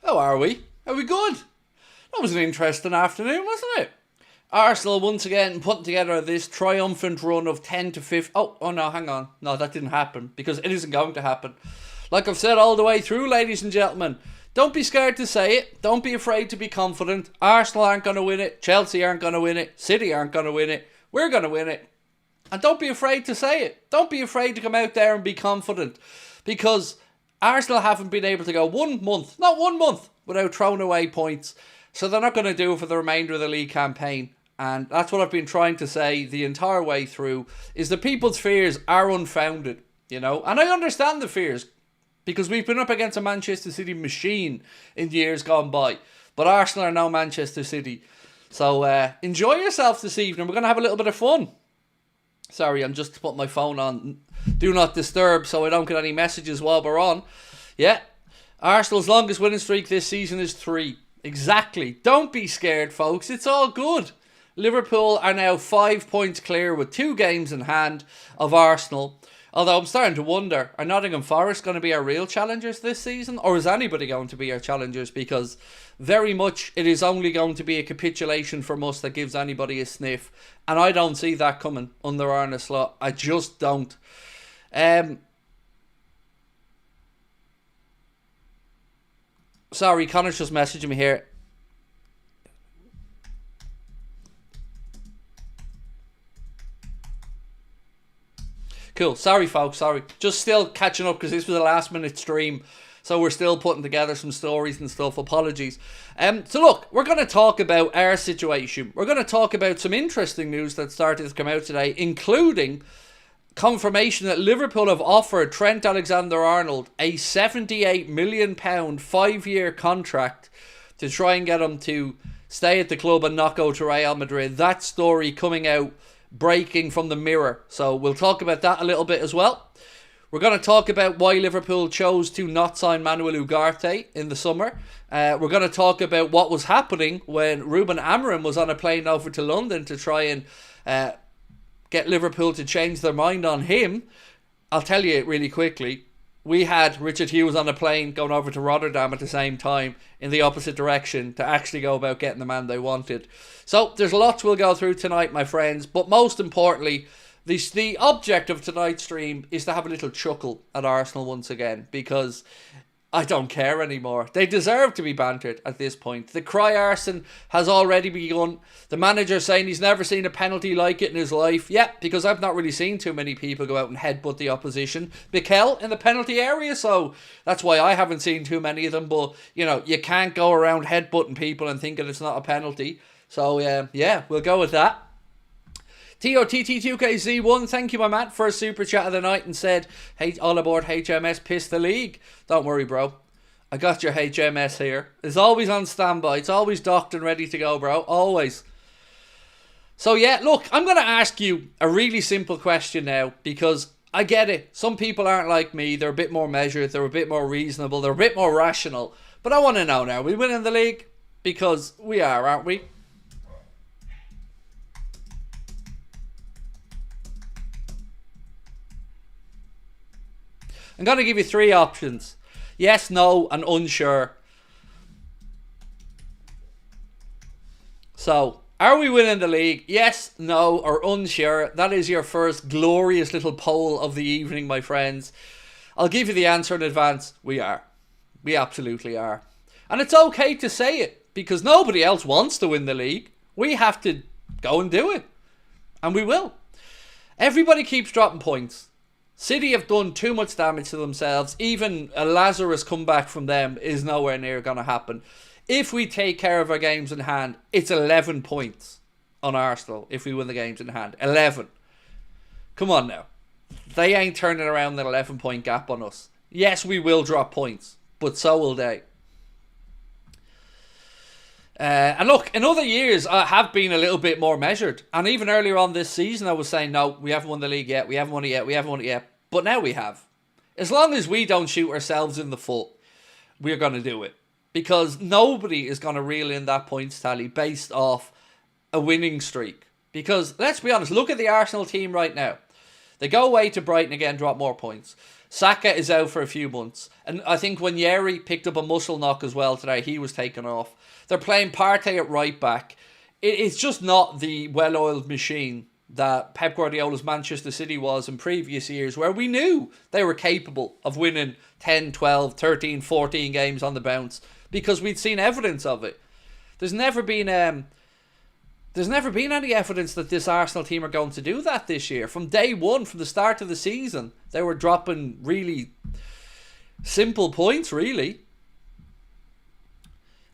How are we? Are we good? That was an interesting afternoon, wasn't it? Arsenal once again putting together this triumphant run of 10 to 5. Oh no, hang on. No, that didn't happen because it isn't going to happen. Like I've said all the way through, ladies and gentlemen, don't be scared to say it. Don't be afraid to be confident. Arsenal aren't going to win it. Chelsea aren't going to win it. City aren't going to win it. We're going to win it. And don't be afraid to say it. Don't be afraid to come out there and be confident. Because Arsenal haven't been able to go 1 month, not 1 month, without throwing away points. So they're not going to do it for the remainder of the league campaign. And that's what I've been trying to say the entire way through, is that people's fears are unfounded, you know. And I understand the fears, because we've been up against a Manchester City machine in years gone by. But Arsenal are now Manchester City. So enjoy yourself this evening. We're going to have a little bit of fun. Sorry, I'm just putting my phone on Do Not Disturb so I don't get any messages while we're on. Yeah, Arsenal's longest winning streak this season is 3. Exactly. Don't be scared, folks. It's all good. Liverpool are now 5 points clear with 2 games in hand of Arsenal. Although I'm starting to wonder, are Nottingham Forest going to be our real challengers this season? Or is anybody going to be our challengers? Because very much it is only going to be a capitulation from us that gives anybody a sniff. And I don't see that coming under Arne Slot. I just don't. Sorry, Connor's just messaging me here. Cool. Sorry, folks. Sorry. Just still catching up because this was a last minute stream. So we're still putting together some stories and stuff. Apologies. So look, we're going to talk about our situation. We're going to talk about some interesting news that started to come out today, including confirmation that Liverpool have offered Trent Alexander-Arnold a £78 million 5-year contract to try and get him to stay at the club and not go to Real Madrid. That story coming out, breaking from the Mirror. So we'll talk about that a little bit as well. We're going to talk about why Liverpool chose to not sign Manuel Ugarte in the summer. We're going to talk about what was happening when Ruben Amorim was on a plane over to London to try and get Liverpool to change their mind on him. I'll tell you really quickly. We had Richard Hughes on a plane going over to Rotterdam at the same time in the opposite direction to actually go about getting the man they wanted. So there's lots we'll go through tonight, my friends. But most importantly, the object of tonight's stream is to have a little chuckle at Arsenal once again, because I don't care anymore. They deserve to be bantered at this point. The cry arson has already begun. The manager saying he's never seen a penalty like it in his life. Yeah, because I've not really seen too many people go out and headbutt the opposition. Mikel in the penalty area, so that's why I haven't seen too many of them. But, you know, you can't go around headbutting people and thinking it's not a penalty. So, yeah, we'll go with that. TOTT2KZ1, thank you, my man, for a super chat of the night and said, hey, all aboard HMS, piss the league. Don't worry, bro. I got your HMS here. It's always on standby. It's always docked and ready to go, bro. Always. So, yeah, look, I'm going to ask you a really simple question now, because I get it. Some people aren't like me. They're a bit more measured. They're a bit more reasonable. They're a bit more rational. But I want to know now, are we winning the league? Because we are, aren't we? I'm going to give you 3 options. Yes, no, and unsure. So, are we winning the league? Yes, no, or unsure. That is your first glorious little poll of the evening, my friends. I'll give you the answer in advance. We are. We absolutely are. And it's okay to say it, because nobody else wants to win the league. We have to go and do it. And we will. Everybody keeps dropping points. City have done too much damage to themselves. Even a Lazarus comeback from them is nowhere near going to happen. If we take care of our games in hand, it's 11 points on Arsenal if we win the games in hand. 11. Come on now. They ain't turning around an 11-point gap on us. Yes, we will drop points, but so will they. And look, in other years, I have been a little bit more measured. And even earlier on this season, I was saying, no, we haven't won the league yet. We haven't won it yet. We haven't won it yet. But now we have. As long as we don't shoot ourselves in the foot, we're going to do it. Because nobody is going to reel in that points tally based off a winning streak. Because, let's be honest, look at the Arsenal team right now. They go away to Brighton again, drop more points. Saka is out for a few months. And I think when Yeri picked up a muscle knock as well today, he was taken off. They're playing Partey at right back. It's just not the well-oiled machine that Pep Guardiola's Manchester City was in previous years, where we knew they were capable of winning 10, 12, 13, 14 games on the bounce because we'd seen evidence of it. There's never been any evidence that this Arsenal team are going to do that this year. From day one, from the start of the season, they were dropping really simple points, really.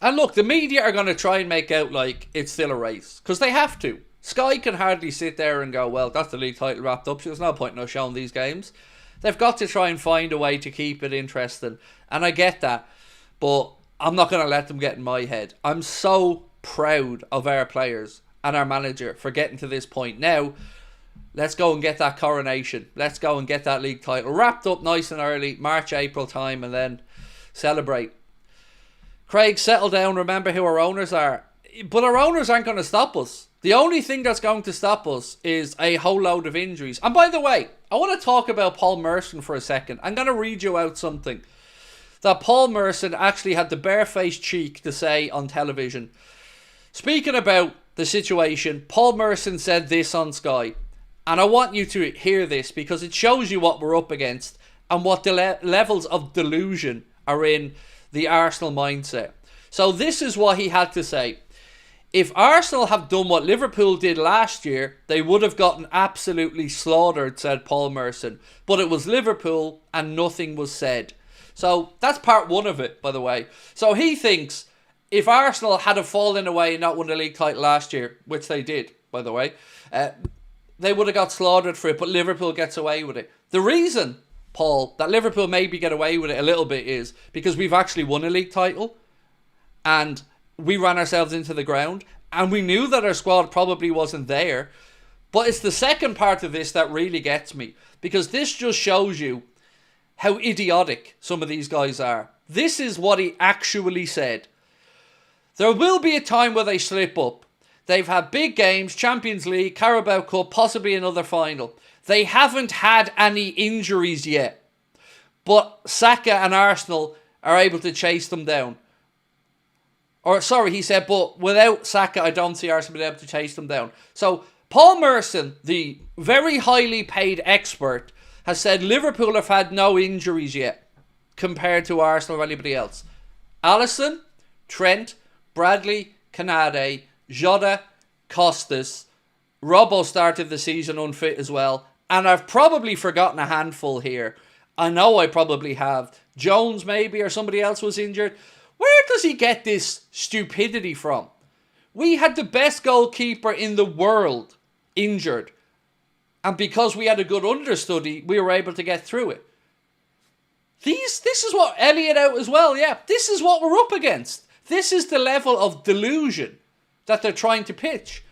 And look, the media are going to try and make out like it's still a race, because they have to. Sky can hardly sit there and go, well, that's the league title wrapped up, so there's no point in us showing these games. They've got to try and find a way to keep it interesting. And I get that, but I'm not going to let them get in my head. I'm so proud of our players and our manager for getting to this point. Now, let's go and get that coronation. Let's go and get that league title wrapped up nice and early, March, April time, and then celebrate. Craig, settle down. Remember who our owners are. But our owners aren't going to stop us. The only thing that's going to stop us is a whole load of injuries. And by the way, I want to talk about Paul Merson for a second. I'm going to read you out something that Paul Merson actually had the barefaced cheek to say on television. Speaking about the situation, Paul Merson said this on Sky. And I want you to hear this because it shows you what we're up against and what the levels of delusion are in the Arsenal mindset. So this is what he had to say. If Arsenal have done what Liverpool did last year, they would have gotten absolutely slaughtered, said Paul Merson. But it was Liverpool and nothing was said. So that's part one of it, by the way. So he thinks if Arsenal had fallen away and not won the league title last year, which they did, by the way, they would have got slaughtered for it, but Liverpool gets away with it. The reason, Paul, that Liverpool maybe get away with it a little bit is because we've actually won a league title and we ran ourselves into the ground and we knew that our squad probably wasn't there. But it's the second part of this that really gets me, because this just shows you how idiotic some of these guys are. This is what he actually said. There will be a time where they slip up. They've had big games, Champions League, Carabao Cup, possibly another final. They haven't had any injuries yet. But Saka and Arsenal are able to chase them down. Or, sorry, he said, but without Saka, I don't see Arsenal being able to chase them down. So, Paul Merson, the very highly paid expert, has said Liverpool have had no injuries yet compared to Arsenal or anybody else. Alisson, Trent, Bradley, Canade, Jota, Costas, Robbo started the season unfit as well. And I've probably forgotten a handful here. I know I probably have. Jones maybe, or somebody else was injured. Where does he get this stupidity from? We had the best goalkeeper in the world injured. And because we had a good understudy, we were able to get through it. This is what Elliot out as well, yeah. This is what we're up against. This is the level of delusion that they're trying to pitch.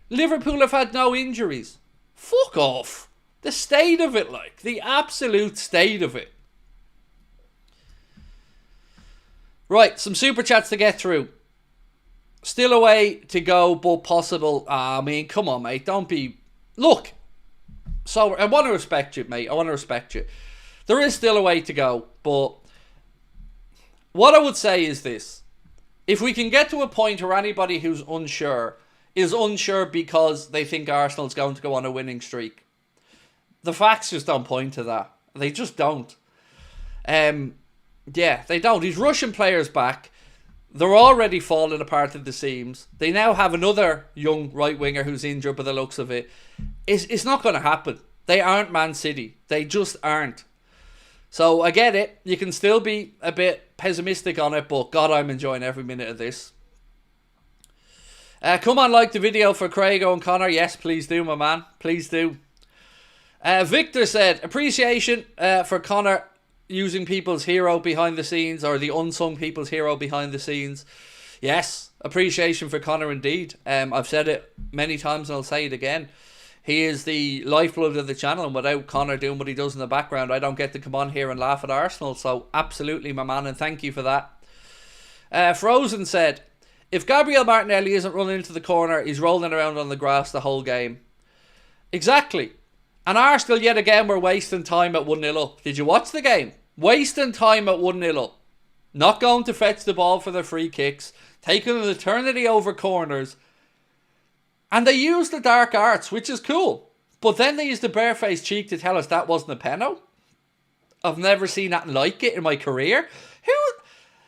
Liverpool have had no injuries. Fuck off. The state of it, like. The absolute state of it. Right, some super chats to get through. Still a way to go, but possible. I mean, come on, mate. Don't be... Look. So, I want to respect you, mate. I want to respect you. There is still a way to go, but... What I would say is this. If we can get to a point where anybody who's unsure is unsure because they think Arsenal's going to go on a winning streak, the facts just don't point to that. They just don't. Yeah, they don't. He's rushing players back. They're already falling apart at the seams. They now have another young right winger who's injured by the looks of it. It's not going to happen. They aren't Man City. They just aren't. So I get it. You can still be a bit pessimistic on it, but God, I'm enjoying every minute of this. Come on, like the video for Craig and Connor. Yes, please do, my man. Please do. Victor said, appreciation for Connor using people's hero behind the scenes, or the unsung people's hero behind the scenes. Yes, appreciation for Connor indeed. I've said it many times and I'll say it again. He is the lifeblood of the channel, and without Connor doing what he does in the background, I don't get to come on here and laugh at Arsenal. So absolutely, my man, and thank you for that. Frozen said, if Gabriel Martinelli isn't running into the corner, he's rolling around on the grass the whole game. Exactly. And Arsenal, yet again, were wasting time at 1-0 up. Did you watch the game? Wasting time at 1-0 up. Not going to fetch the ball for the free kicks. Taking an eternity over corners. And they used the dark arts, which is cool. But then they used the barefaced cheek to tell us that wasn't a penalty. I've never seen nothing like it in my career.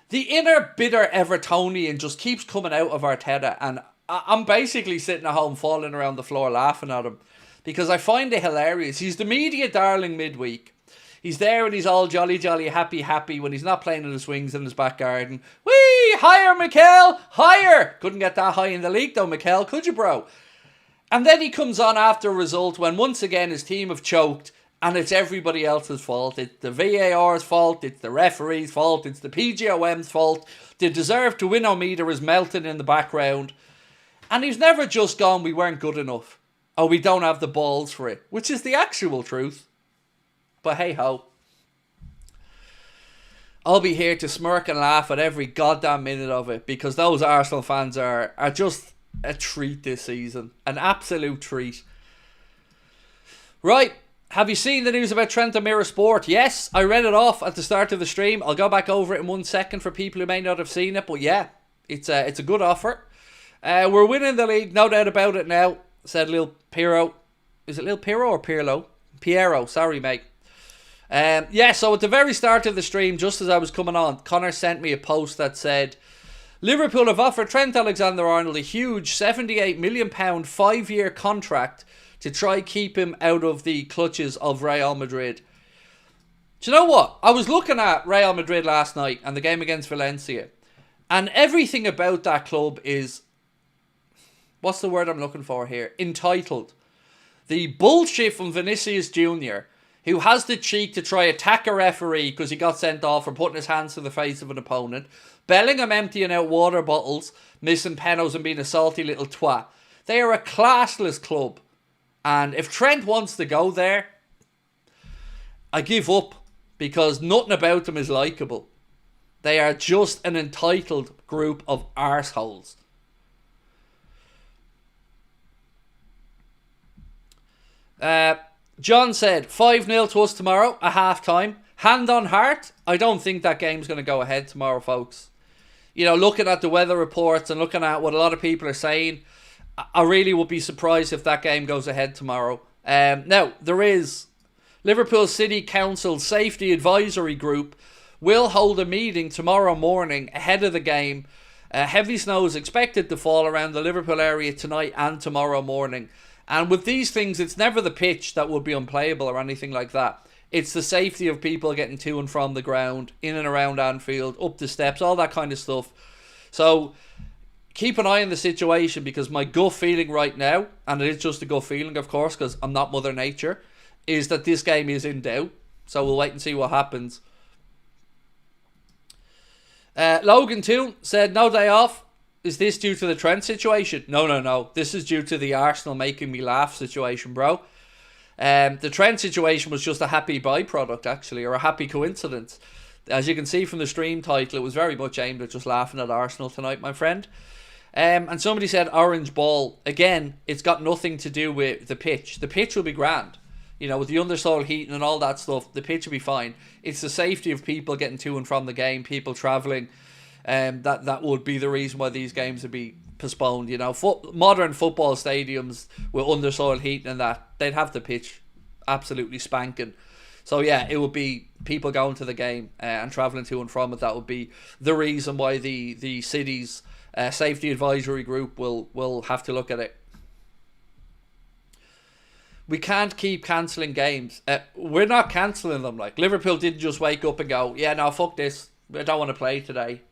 The inner bitter Evertonian just keeps coming out of Arteta, and I'm basically sitting at home falling around the floor laughing at him because I find it hilarious. He's the media darling midweek. He's there and he's all jolly, happy when he's not playing in the swings in his back garden. Whee! Higher, Mikel! Higher! Couldn't get that high in the league though, Mikel, could you, bro? And then he comes on after a result when once again his team have choked and it's everybody else's fault. It's the VAR's fault, it's the referee's fault, it's the PGOM's fault. The deserve to win meter is melting in the background. And he's never just gone, we weren't good enough. Or we don't have the balls for it. Which is the actual truth. But hey ho. I'll be here to smirk and laugh at every goddamn minute of it. Because those Arsenal fans are just a treat this season. An absolute treat. Right. Have you seen the news about Trent and Mirror Sport? Yes, I read it off at the start of the stream. I'll go back over it in 1 second for people who may not have seen it. But yeah, it's a good offer. We're winning the league, no doubt about it now, said Lil Piero. Is it Lil Piero or Pirlo? Piero, sorry mate. Yeah, so at the very start of the stream, just as I was coming on, Connor sent me a post that said, Liverpool have offered Trent Alexander-Arnold a huge £78 million 5-year contract to try keep him out of the clutches of Real Madrid. Do you know what? I was looking at Real Madrid last night and the game against Valencia. And everything about that club is, what's the word I'm looking for here? Entitled. The bullshit from Vinicius Jr., who has the cheek to try attack a referee because he got sent off for putting his hands to the face of an opponent. Bellingham emptying out water bottles, missing penalties and being a salty little twat. They are a classless club. And if Trent wants to go there, I give up because nothing about them is likeable. They are just an entitled group of arseholes. John said 5-0 to us tomorrow at half time. Hand on heart, I don't think that game's going to go ahead tomorrow, folks. You know, looking at the weather reports and looking at what a lot of people are saying, I really would be surprised if that game goes ahead tomorrow. Now, there is Liverpool City Council Safety Advisory Group will hold a meeting tomorrow morning ahead of the game. Heavy snow is expected to fall around the Liverpool area tonight and tomorrow morning. And with these things, it's never the pitch that would be unplayable or anything like that. It's the safety of people getting to and from the ground, in and around Anfield, up the steps, all that kind of stuff. So keep an eye on the situation because my gut feeling right now, and it is just a gut feeling, of course, because I'm not Mother Nature, is that this game is in doubt. So we'll wait and see what happens. Logan Toon said, no day off. Is this due to the Trent situation? No. This is due to the Arsenal making me laugh situation, bro. The Trent situation was just a happy byproduct, actually, or a happy coincidence. As you can see from the stream title, it was very much aimed at just laughing at Arsenal tonight, my friend. And somebody said orange ball. Again, it's got nothing to do with the pitch. The pitch will be grand. You know, with the undersoil heating and all that stuff, the pitch will be fine. It's the safety of people getting to and from the game, people travelling. That would be the reason why these games would be postponed. You know, modern football stadiums with undersoil heating and that, they'd have the pitch absolutely spanking. So yeah, it would be people going to the game and travelling to and from it. That would be the reason why the city's safety advisory group will have to look at it. We can't keep cancelling games. We're not cancelling them. Like, Liverpool didn't just wake up and go, yeah, no, fuck this, I don't want to play today.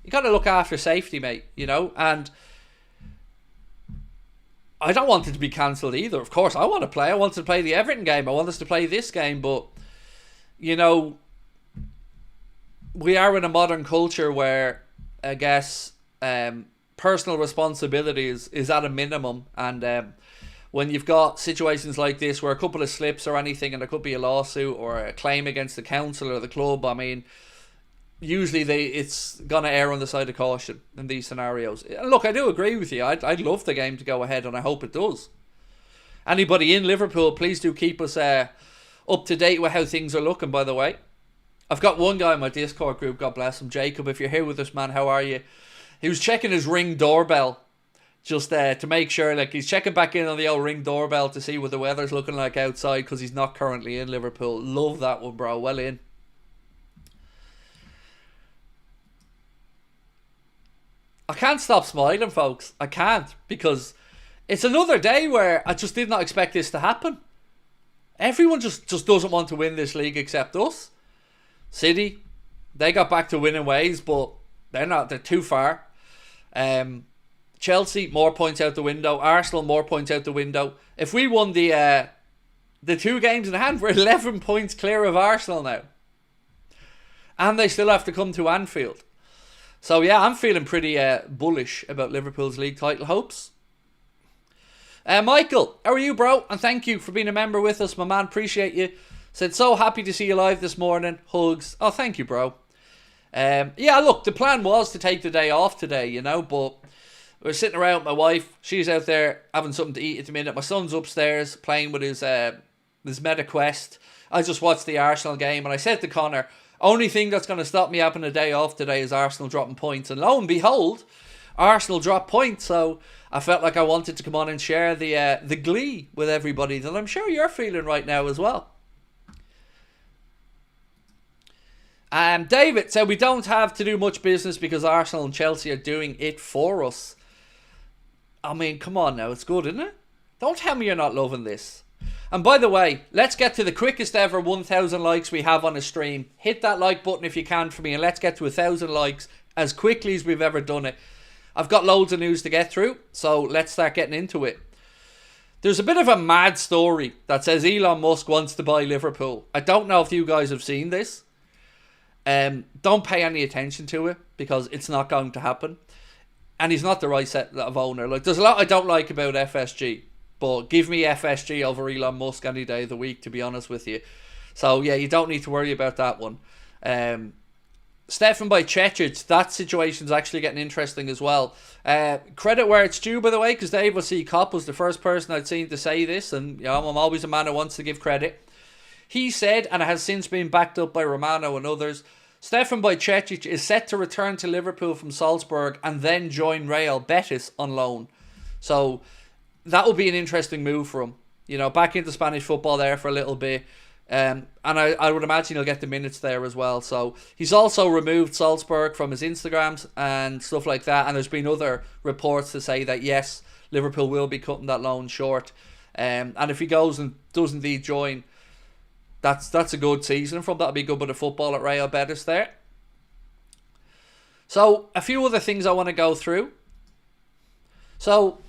You got to look after safety, mate, you know, and I don't want it to be cancelled either. Of course, I want to play. I want to play the Everton game. I want us to play this game, but, you know, we are in a modern culture where, I guess, personal responsibility is at a minimum, and when you've got situations like this where a couple of slips or anything and there could be a lawsuit or a claim against the council or the club, I mean, usually it's going to err on the side of caution in these scenarios. And look, I do agree with you. I'd love the game to go ahead and I hope it does. Anybody in Liverpool, please do keep us up to date with how things are looking, by the way. I've got one guy in my Discord group, God bless him, Jacob, if you're here with us, man, how are you? He was checking his Ring doorbell just to make sure, like, he's checking back in on the old Ring doorbell to see what the weather's looking like outside because he's not currently in Liverpool. Love that one, bro. Well in. I can't stop smiling, folks. I can't, because it's another day where I just did not expect this to happen. Everyone just doesn't want to win this league except us. City, they got back to winning ways, but they're too far. Chelsea, more points out the window. Arsenal, more points out the window. If we won the 2 games in hand, we're 11 points clear of Arsenal now. And they still have to come to Anfield. So yeah, I'm feeling pretty bullish about Liverpool's league title hopes. Michael, how are you, bro? And thank you for being a member with us, my man. Appreciate you. Said, so happy to see you live this morning. Hugs. Oh, thank you, bro. Yeah, look, the plan was to take the day off today, you know, but we're sitting around with my wife. She's out there having something to eat at the minute. My son's upstairs playing with his MetaQuest. I just watched the Arsenal game, and I said to Connor, only thing that's going to stop me having a day off today is Arsenal dropping points. And lo and behold, Arsenal dropped points. So I felt like I wanted to come on and share the glee with everybody that I'm sure you're feeling right now as well. David said we don't have to do much business because Arsenal and Chelsea are doing it for us. I mean, come on now, it's good, isn't it? Don't tell me you're not loving this. And by the way, let's get to the quickest ever 1,000 likes we have on a stream. Hit that like button if you can for me, and let's get to 1,000 likes as quickly as we've ever done it. I've got loads of news to get through, so let's start getting into it. There's a bit of a mad story that says Elon Musk wants to buy Liverpool. I don't know if you guys have seen this. Don't pay any attention to it because it's not going to happen, and he's not the right set of owner. Like, there's a lot I don't like about FSG, but give me FSG over Elon Musk any day of the week, to be honest with you. So yeah, you don't need to worry about that one. Stefan by Chechic, that situation's actually getting interesting as well. Credit where it's due, by the way, because Dave C. Kopp was the first person I'd seen to say this, and you know, I'm always a man who wants to give credit. He said, and it has since been backed up by Romano and others, Stefan Bajcetic is set to return to Liverpool from Salzburg and then join Real Betis on loan. So that will be an interesting move for him. You know, back into Spanish football there for a little bit. And I would imagine he'll get the minutes there as well. So he's also removed Salzburg from his Instagrams and stuff like that. And there's been other reports to say that, yes, Liverpool will be cutting that loan short. And if he goes and does indeed join, that's a good season from. That'll be good bit of football at Real Betis there. So a few other things I want to go through. So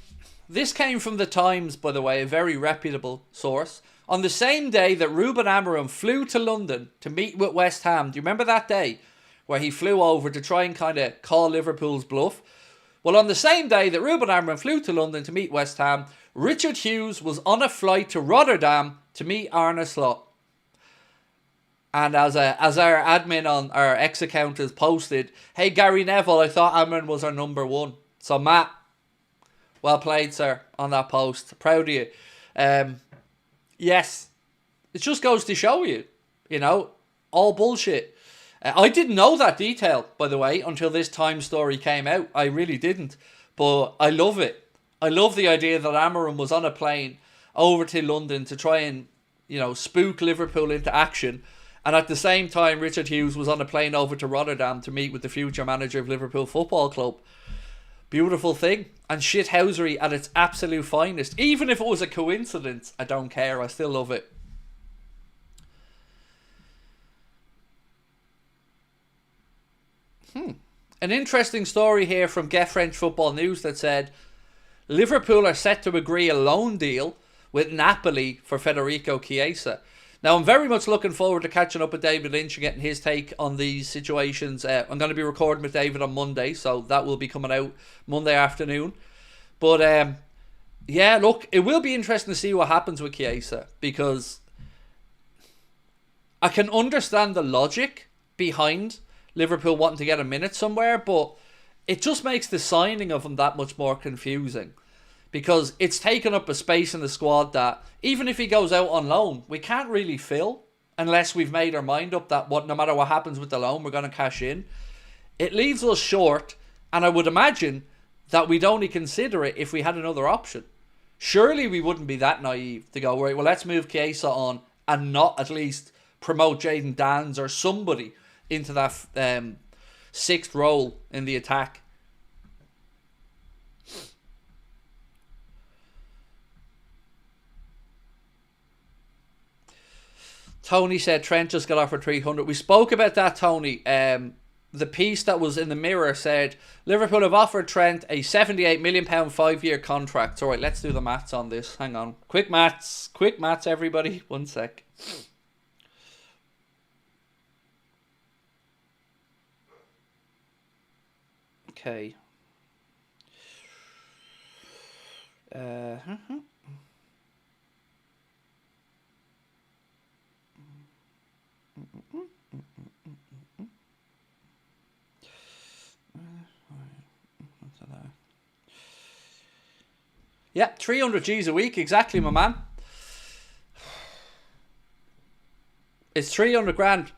this came from the Times, by the way, a very reputable source. On the same day that Ruben Amorim flew to London to meet with West Ham, do you remember that day where he flew over to try and kind of call Liverpool's bluff? Well, on the same day that Ruben Amorim flew to London to meet West Ham, Richard Hughes was on a flight to Rotterdam to meet Arne Slot. And as our admin on our X account has posted, hey Gary Neville, I thought Amorim was our number one. So Matt, well played, sir, on that post. Proud of you. Yes, it just goes to show you, you know, all bullshit. I didn't know that detail, by the way, until this Time story came out. I really didn't. But I love it. I love the idea that Amorim was on a plane over to London to try and, you know, spook Liverpool into action. And at the same time, Richard Hughes was on a plane over to Rotterdam to meet with the future manager of Liverpool Football Club. Beautiful thing. And shithousery at its absolute finest. Even if it was a coincidence, I don't care. I still love it. An interesting story here from Get French Football News that said Liverpool are set to agree a loan deal with Napoli for Federico Chiesa. Now, I'm very much looking forward to catching up with David Lynch and getting his take on these situations. I'm going to be recording with David on Monday, so that will be coming out Monday afternoon. But, yeah, look, it will be interesting to see what happens with Chiesa, because I can understand the logic behind Liverpool wanting to get a minute somewhere, but it just makes the signing of him that much more confusing. because it's taken up a space in the squad that even if he goes out on loan, we can't really fill unless we've made our mind up that no matter what happens with the loan, we're going to cash in. It leaves us short, and I would imagine that we'd only consider it if we had another option. Surely we wouldn't be that naive to go, right, well, let's move Chiesa on and not at least promote Jayden Dans or somebody into that sixth role in the attack. Tony said Trent just got offered 300. We spoke about that, Tony. The piece that was in the Mirror said Liverpool have offered Trent a £78 million 5-year contract. All right, let's do the maths on this. Hang on. Quick maths, everybody. 1 sec. Okay. Yeah, 300 G's a week, exactly, my man. It's 300 grand.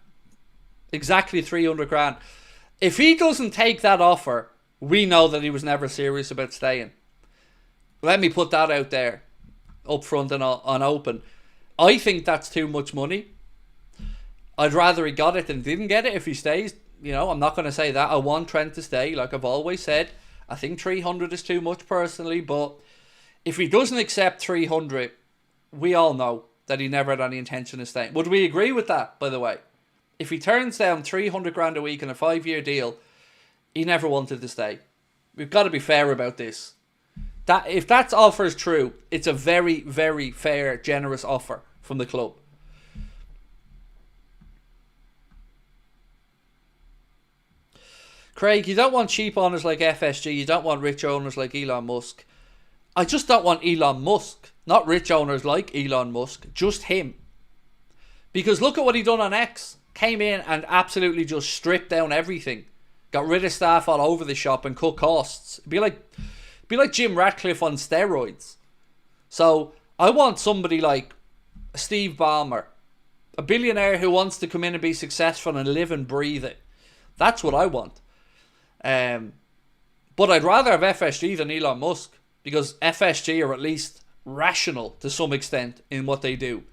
Exactly 300 grand. If he doesn't take that offer, we know that he was never serious about staying. Let me put that out there, up front and on open. I think that's too much money. I'd rather he got it than didn't get it if he stays. You know, I'm not going to say that. I want Trent to stay, like I've always said. I think 300 is too much personally, but if he doesn't accept 300, we all know that he never had any intention of staying. Would we agree with that, by the way? If he turns down 300 grand a week in a 5-year deal, he never wanted to stay. We've got to be fair about this. That if that offer is true, it's a very, very fair, generous offer from the club. Craig, you don't want cheap owners like FSG. You don't want rich owners like Elon Musk. I just don't want Elon Musk. Not rich owners like Elon Musk. Just him. Because look at what he done on X. Came in and absolutely just stripped down everything. Got rid of staff all over the shop and cut costs. It'd be like Jim Ratcliffe on steroids. So I want somebody like Steve Ballmer. A billionaire who wants to come in and be successful and live and breathe it. That's what I want. But I'd rather have FSG than Elon Musk. Because FSG are at least rational to some extent in what they do.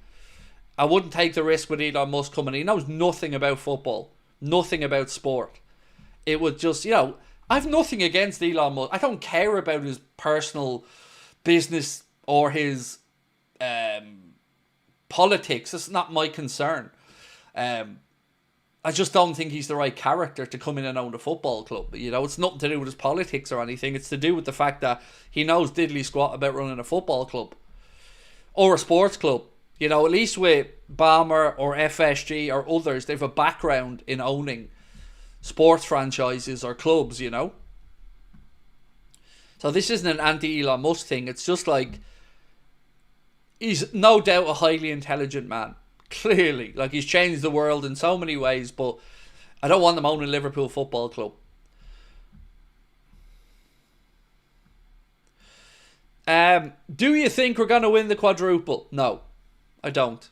I wouldn't take the risk with Elon Musk coming in. He knows nothing about football. Nothing about sport. It would just, you know, I have nothing against Elon Musk. I don't care about his personal business or his politics. That's not my concern. I just don't think he's the right character to come in and own a football club. You know, it's nothing to do with his politics or anything. It's to do with the fact that he knows diddly squat about running a football club. Or a sports club. You know, at least with Ballmer or FSG or others, they have a background in owning sports franchises or clubs, you know. So this isn't an anti-Elon Musk thing. It's just like, he's no doubt a highly intelligent man. Clearly, like he's changed the world in so many ways, but I don't want them owning Liverpool Football Club. Do you think we're going to win the quadruple? No, I don't.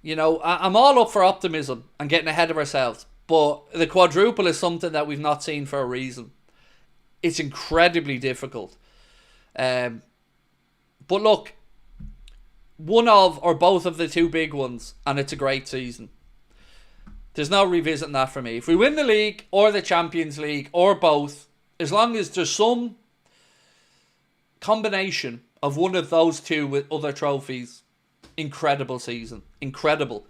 You know, I'm all up for optimism and getting ahead of ourselves, but the quadruple is something that we've not seen for a reason. It's incredibly difficult. But look, one of or both of the two big ones, and it's a great season. There's no revisiting that for me. If we win the league or the Champions League or both, as long as there's some combination of one of those two with other trophies, incredible season. Incredible.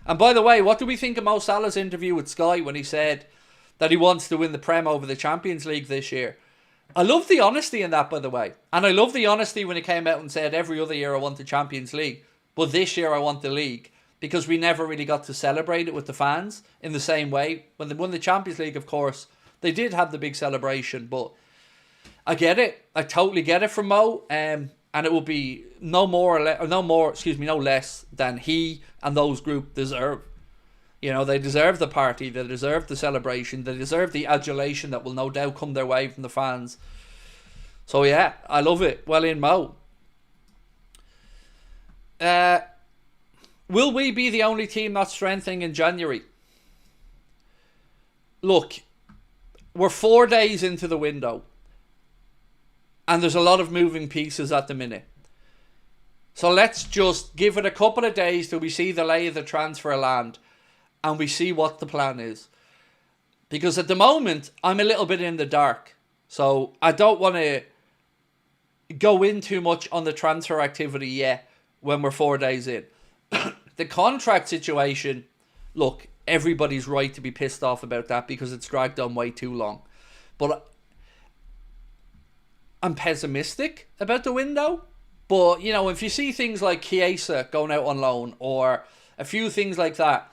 And by the way, what do we think of Mo Salah's interview with Sky when he said that he wants to win the Prem over the Champions League this year? I love the honesty in that, by the way. And I love the honesty when he came out and said every other year I want the Champions League, but this year I want the league, because we never really got to celebrate it with the fans in the same way. When they won the Champions League, of course, they did have the big celebration, but I get it. I totally get it from Mo. And it will be no less than he and those group deserve. You know, they deserve the party, they deserve the celebration, they deserve the adulation that will no doubt come their way from the fans. So yeah, I love it. Well in, Mo. Will we be the only team not strengthening in January? Look, we're 4 days into the window. And there's a lot of moving pieces at the minute. So let's just give it a couple of days till we see the lay of the transfer land. And we see what the plan is. Because at the moment, I'm a little bit in the dark. So I don't want to go in too much on the transfer activity yet when we're 4 days in. The contract situation, look, everybody's right to be pissed off about that because it's dragged on way too long. But I'm pessimistic about the window. But, you know, if you see things like Chiesa going out on loan or a few things like that,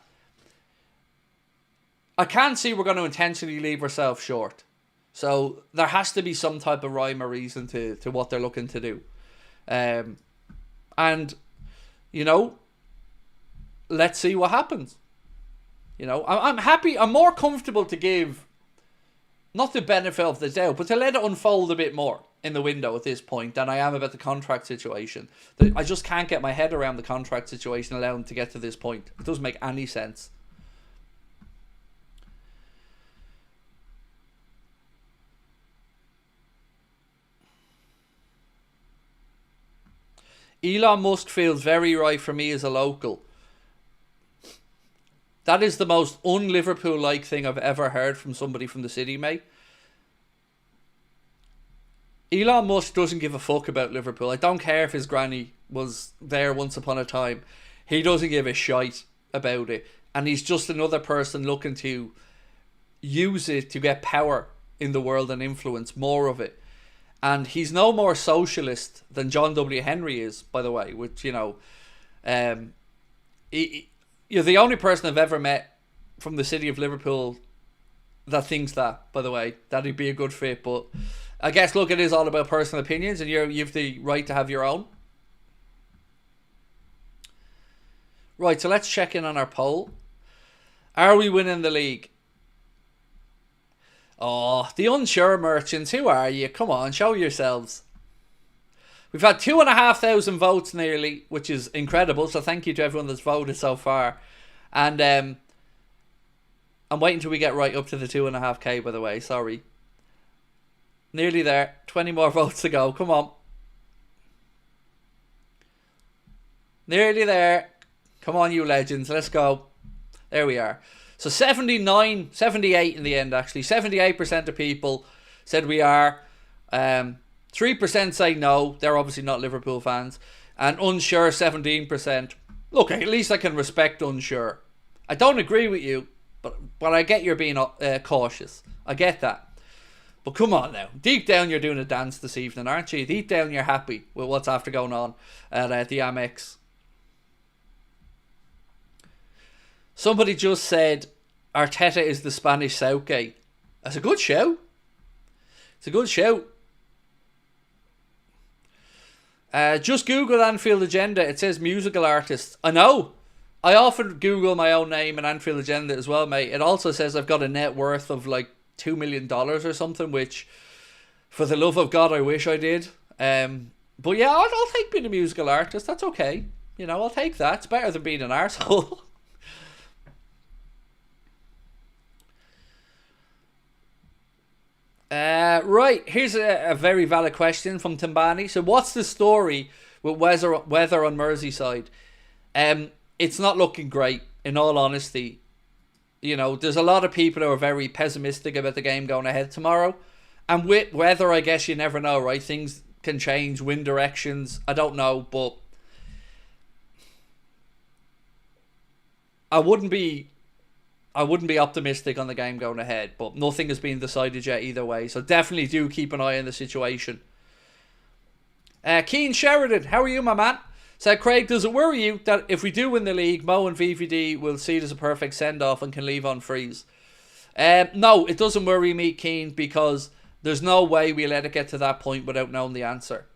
I can't see we're going to intentionally leave ourselves short. So there has to be some type of rhyme or reason to what they're looking to do. And, you know, let's see what happens. You know, I'm happy. I'm more comfortable to give, not the benefit of the doubt, but to let it unfold a bit more in the window at this point than I am about the contract situation. I just can't get my head around the contract situation allowing to get to this point. It doesn't make any sense. Elon Musk feels very right for me as a local. That is the most un-Liverpool-like thing I've ever heard from somebody from the city, mate. Elon Musk doesn't give a fuck about Liverpool. I don't care if his granny was there once upon a time. He doesn't give a shite about it. And he's just another person looking to use it to get power in the world and influence more of it. And he's no more socialist than John W. Henry is, by the way, which, you know, you're the only person I've ever met from the city of Liverpool that thinks that, by the way, that he'd be a good fit. But I guess, look, it is all about personal opinions, and you've the right to have your own. Right, so let's check in on our poll. Are we winning the league? Oh, the unsure merchants, who are you? Come on, show yourselves. We've had 2,500 votes nearly, which is incredible. So thank you to everyone that's voted so far. And I'm waiting till we get right up to the 2.5k, by the way. Sorry. Nearly there. 20 more votes to go. Come on. Nearly there. Come on, you legends. Let's go. There we are. So 78 in the end, actually. 78% of people said we are. 3% say no. They're obviously not Liverpool fans. And unsure, 17%. Look, at least I can respect unsure. I don't agree with you, but I get you're being cautious. I get that. But come on now. Deep down you're doing a dance this evening, aren't you? Deep down you're happy with what's after going on at the Amex. Somebody just said Arteta is the Spanish Southgate. That's a good show. It's a good show. Just Google Anfield Agenda. It says musical artist. I know. I often Google my own name and Anfield Agenda as well, mate. It also says I've got a net worth of like $2 million or something, which, for the love of God, I wish I did. But yeah, I'll take being a musical artist. That's okay. You know, I'll take that. It's better than being an arsehole. Right, here's a very valid question from Timbani. So what's the story with weather on Merseyside? It's not looking great, in all honesty. You know, there's a lot of people who are very pessimistic about the game going ahead tomorrow. And with weather, I guess you never know, right? Things can change, wind directions, I don't know, but I wouldn't be optimistic on the game going ahead, but nothing has been decided yet either way. So definitely do keep an eye on the situation. Keane Sheridan, how are you, my man? Said, Craig, does it worry you that if we do win the league, Mo and VVD will see it as a perfect send-off and can leave on freeze? No, it doesn't worry me, Keane, because there's no way we let it get to that point without knowing the answer.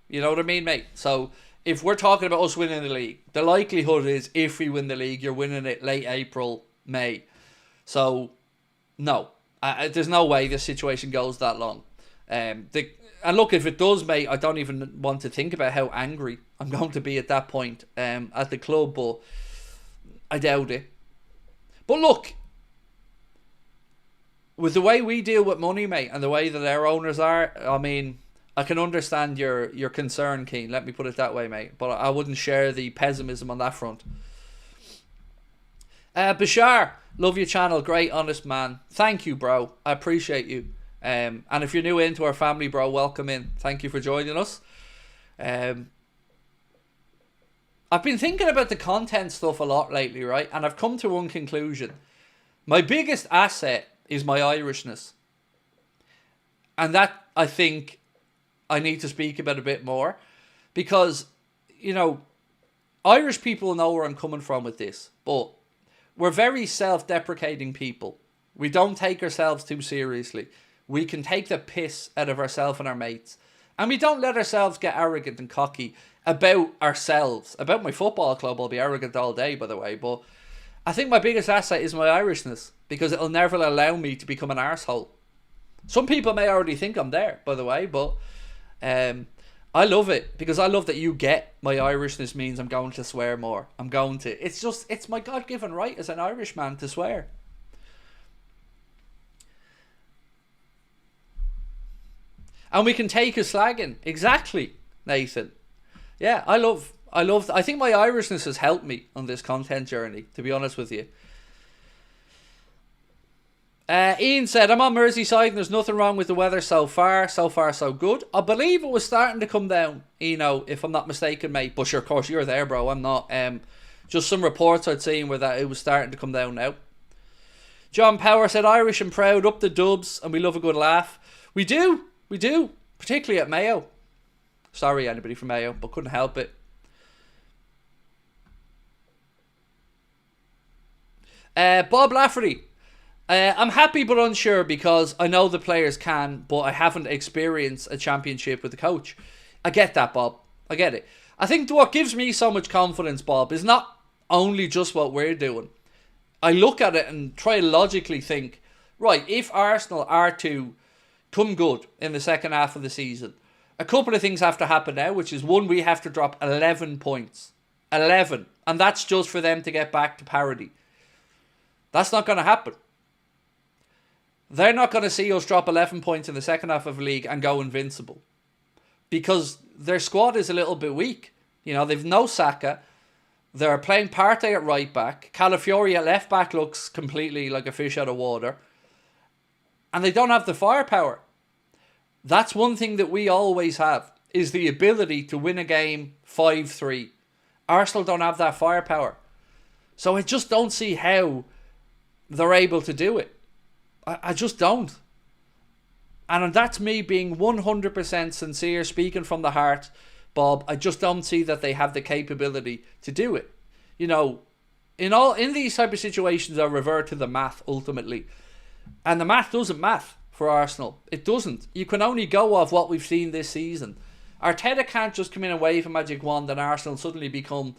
You know what I mean, mate? So if we're talking about us winning the league, the likelihood is if we win the league, you're winning it late April, May. So, no. There's no way this situation goes that long. And look, if it does, mate, I don't even want to think about how angry I'm going to be at that point at the club, but I doubt it. But look, with the way we deal with money, mate, and the way that our owners are, I mean, I can understand your concern, Keane. Let me put it that way, mate. But I wouldn't share the pessimism on that front. Bashar, love your channel. Great, honest man. Thank you, bro. I appreciate you. And if you're new into our family, bro, welcome in. Thank you for joining us. I've been thinking about the content stuff a lot lately, right? And I've come to one conclusion. My biggest asset is my Irishness. And that, I think, I need to speak about a bit more. Because, you know, Irish people know where I'm coming from with this. But we're very self-deprecating people. We don't take ourselves too seriously. We can take the piss out of ourselves and our mates. And we don't let ourselves get arrogant and cocky about ourselves. About my football club, I'll be arrogant all day, by the way. But I think my biggest asset is my Irishness. Because it'll never allow me to become an arsehole. Some people may already think I'm there, by the way. But I love it. Because I love that you get my Irishness means I'm going to swear more. I'm going to. It's my God-given right as an Irishman to swear. And we can take a slagging. Exactly, Nathan. Yeah, I think my Irishness has helped me on this content journey, to be honest with you. Ian said, I'm on Merseyside and there's nothing wrong with the weather so far. So far, so good. I believe it was starting to come down, you know, if I'm not mistaken, mate. But sure, of course, you're there, bro. I'm not. Just some reports I'd seen where that it was starting to come down now. John Power said, Irish and proud, up the dubs, and we love a good laugh. We do. Particularly at Mayo. Sorry, anybody from Mayo, but couldn't help it. Bob Lafferty. I'm happy but unsure because I know the players can, but I haven't experienced a championship with the coach. I get that, Bob. I get it. I think what gives me so much confidence, Bob, is not only just what we're doing. I look at it and try to logically think, right, if Arsenal are to come good in the second half of the season, a couple of things have to happen now, which is, one, we have to drop 11 points. 11. And that's just for them to get back to parity. That's not going to happen. They're not going to see us drop 11 points in the second half of the league and go invincible. Because their squad is a little bit weak. You know, they've no Saka. They're playing Partey at right back. Calafiori at left back looks completely like a fish out of water. And they don't have the firepower. That's one thing that we always have, is the ability to win a game 5-3. Arsenal don't have that firepower. So I just don't see how they're able to do it. I just don't. And that's me being 100% sincere, speaking from the heart, Bob. I just don't see that they have the capability to do it. You know, in these type of situations, I revert to the math ultimately. And the math doesn't math for Arsenal. It doesn't. You can only go off what we've seen this season. Arteta can't just come in and wave a magic wand and Arsenal suddenly become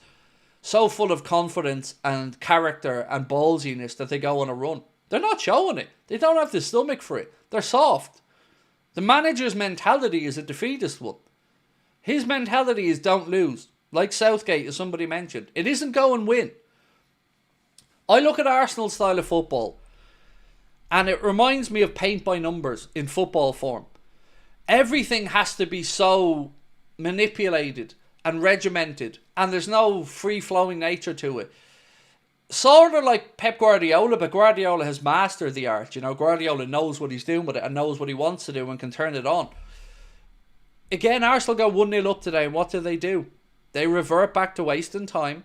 so full of confidence and character and ballsiness that they go on a run. They're not showing it. They don't have the stomach for it. They're soft. The manager's mentality is a defeatist one. His mentality is don't lose. Like Southgate, as somebody mentioned. It isn't go and win. I look at Arsenal's style of football and it reminds me of paint by numbers in football form. Everything has to be so manipulated and regimented, and there's no free-flowing nature to it. Sort of like Pep Guardiola, but Guardiola has mastered the art. You know, Guardiola knows what he's doing with it and knows what he wants to do and can turn it on. Again, Arsenal go 1-0 up today, and what do? They revert back to wasting time,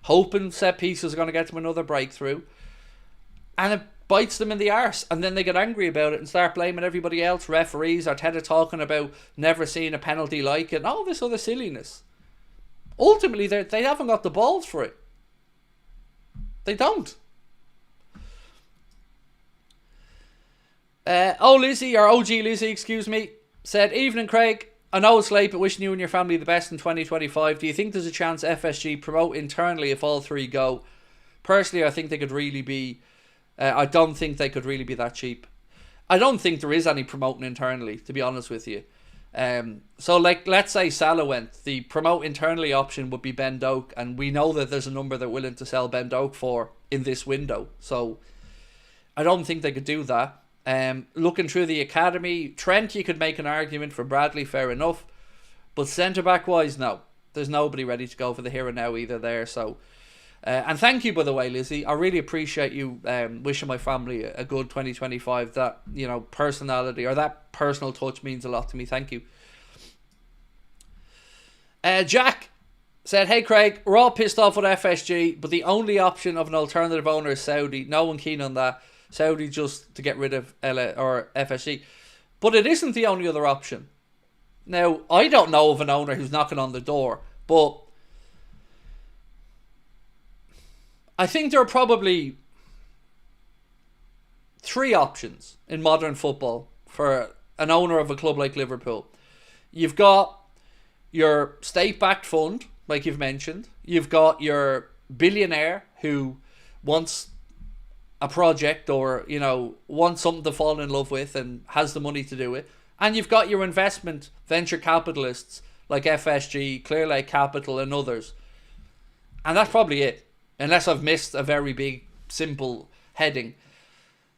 hoping set pieces are going to get them another breakthrough, and it bites them in the arse, and then they get angry about it and start blaming everybody else, referees, Arteta talking about never seeing a penalty like it, and all this other silliness. Ultimately, they haven't got the balls for it. They don't. Lizzie, or OG Lizzie, excuse me, said, Evening, Craig. I know it's late, but wishing you and your family the best in 2025. Do you think there's a chance FSG promote internally if all three go? Personally, I think they could really be... I don't think they could really be that cheap. I don't think there is any promoting internally, to be honest with you. So like, let's say Salah went, the promote internally option would be Ben Doak, and we know that there's a number they're willing to sell Ben Doak for in this window. So I don't think they could do that. Looking through the academy, Trent, you could make an argument for Bradley, fair enough. But centre-back wise, no. There's nobody ready to go for the here and now either there. So, and thank you, by the way, Lizzie. I really appreciate you wishing my family a good 2025. That, you know, personality or that personal touch means a lot to me. Thank you. Jack said, hey Craig, we're all pissed off with FSG, but the only option of an alternative owner is Saudi. No one keen on that. Saudi just to get rid of FSG. But it isn't the only other option. Now, I don't know of an owner who's knocking on the door, but I think there are probably 3 options in modern football for an owner of a club like Liverpool. You've got your state-backed fund, like you've mentioned. You've got your billionaire who wants a project or, you know, wants something to fall in love with and has the money to do it. And you've got your investment venture capitalists like FSG, Clearlake Capital and others. And that's probably it. Unless I've missed a very big, simple heading.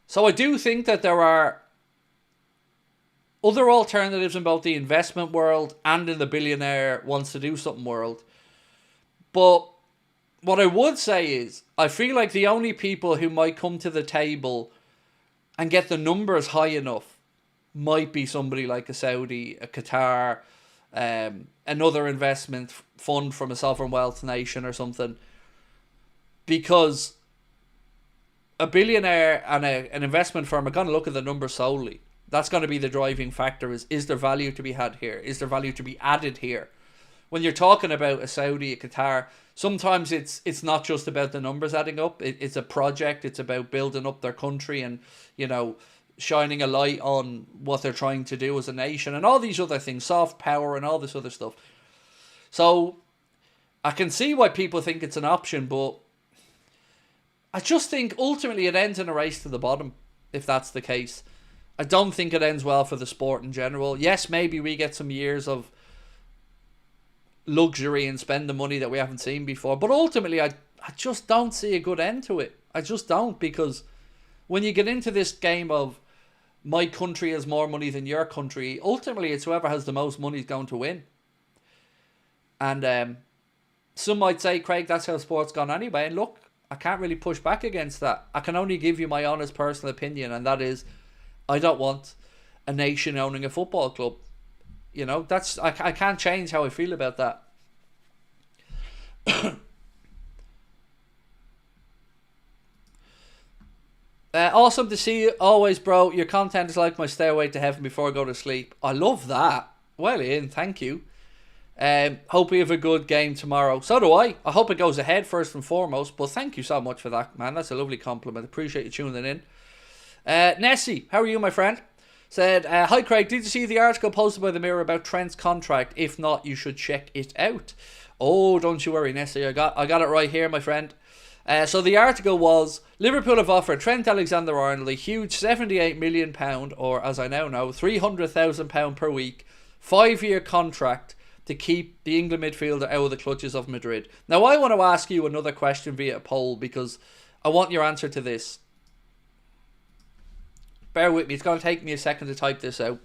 So I do think that there are other alternatives in both the investment world and in the billionaire wants to do something world. But what I would say is, I feel like the only people who might come to the table and get the numbers high enough might be somebody like a Saudi, a Qatar, another investment fund from a sovereign wealth nation or something. Because a billionaire and an investment firm are going to look at the numbers solely. That's going to be the driving factor. Is there value to be had here? Is there value to be added here? When you're talking about a Saudi, a Qatar, sometimes it's not just about the numbers adding up. It's a project. It's about building up their country and, you know, shining a light on what they're trying to do as a nation and all these other things, soft power and all this other stuff. So I can see why people think it's an option, but I just think ultimately it ends in a race to the bottom, if that's the case. I don't think it ends well for the sport in general. Yes, maybe we get some years of luxury and spend the money that we haven't seen before, but ultimately I just don't see a good end to it. I just don't, because when you get into this game of my country has more money than your country, ultimately it's whoever has the most money is going to win. And some might say, Craig, that's how sport's gone anyway. And look, I can't really push back against that. I can only give you my honest personal opinion, and that is, I don't want a nation owning a football club. You know, that's I can't change how I feel about that. Awesome to see you always, bro. Your content is like my stairway to heaven before I go to sleep. I love that. Well, Ian, thank you. Hope we have a good game tomorrow. So do I. I hope it goes ahead first and foremost. But thank you so much for that, man. That's a lovely compliment. Appreciate you tuning in. Nessie, how are you, my friend? Said, hi Craig, did you see the article posted by the Mirror about Trent's contract? If not, you should check it out. Oh, don't you worry, Nessie. I got it right here, my friend. So the article was, Liverpool have offered Trent Alexander-Arnold a huge £78 million, or as I now know, £300,000 per week, 5-year contract to keep the England midfielder out of the clutches of Madrid. Now, I want to ask you another question via a poll, because I want your answer to this. Bear with me, it's going to take me a second to type this out.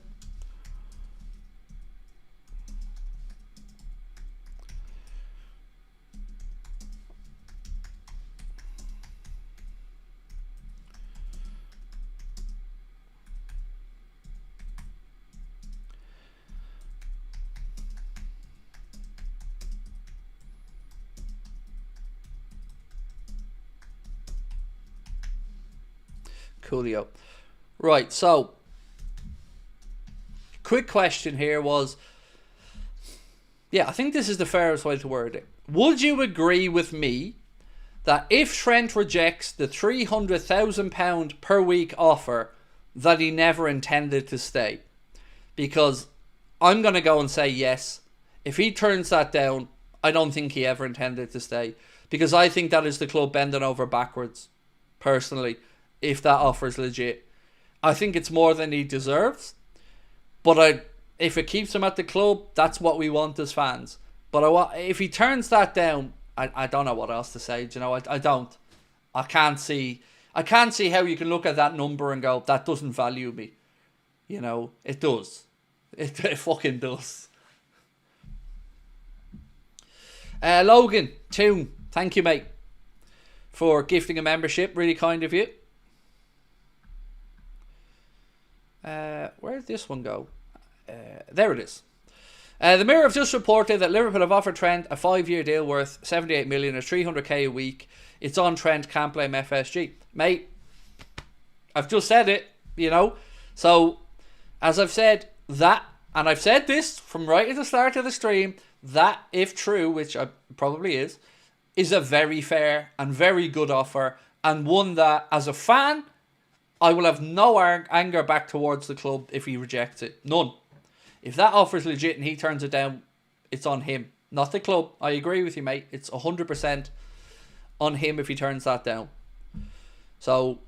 Coolio. Right, so quick question here was, yeah, I think this is the fairest way to word it. Would you agree with me that if Trent rejects the £300,000 per week offer, that he never intended to stay? Because I'm going to go and say yes. If he turns that down, I don't think he ever intended to stay. Because I think that is the club bending over backwards, personally, if that offer is legit. I think it's more than he deserves. But if it keeps him at the club, that's what we want as fans. But if he turns that down, I don't know what else to say. Do you know, I don't. I can't see how you can look at that number and go, that doesn't value me. You know, it does. It fucking does. Logan Toon, thank you, mate, for gifting a membership. Really kind of you. Where did this one go? There it is. The Mirror have just reported that Liverpool have offered Trent a 5-year deal worth 78 million or 300k a week. It's on Trent, can't blame FSG. Mate, I've just said it, you know. So, as I've said, that, and I've said this from right at the start of the stream, that, if true, which probably is a very fair and very good offer, and one that, as a fan, I will have no anger back towards the club if he rejects it. None. If that offer is legit and he turns it down, it's on him, not the club. I agree with you, mate. It's 100% on him if he turns that down. So,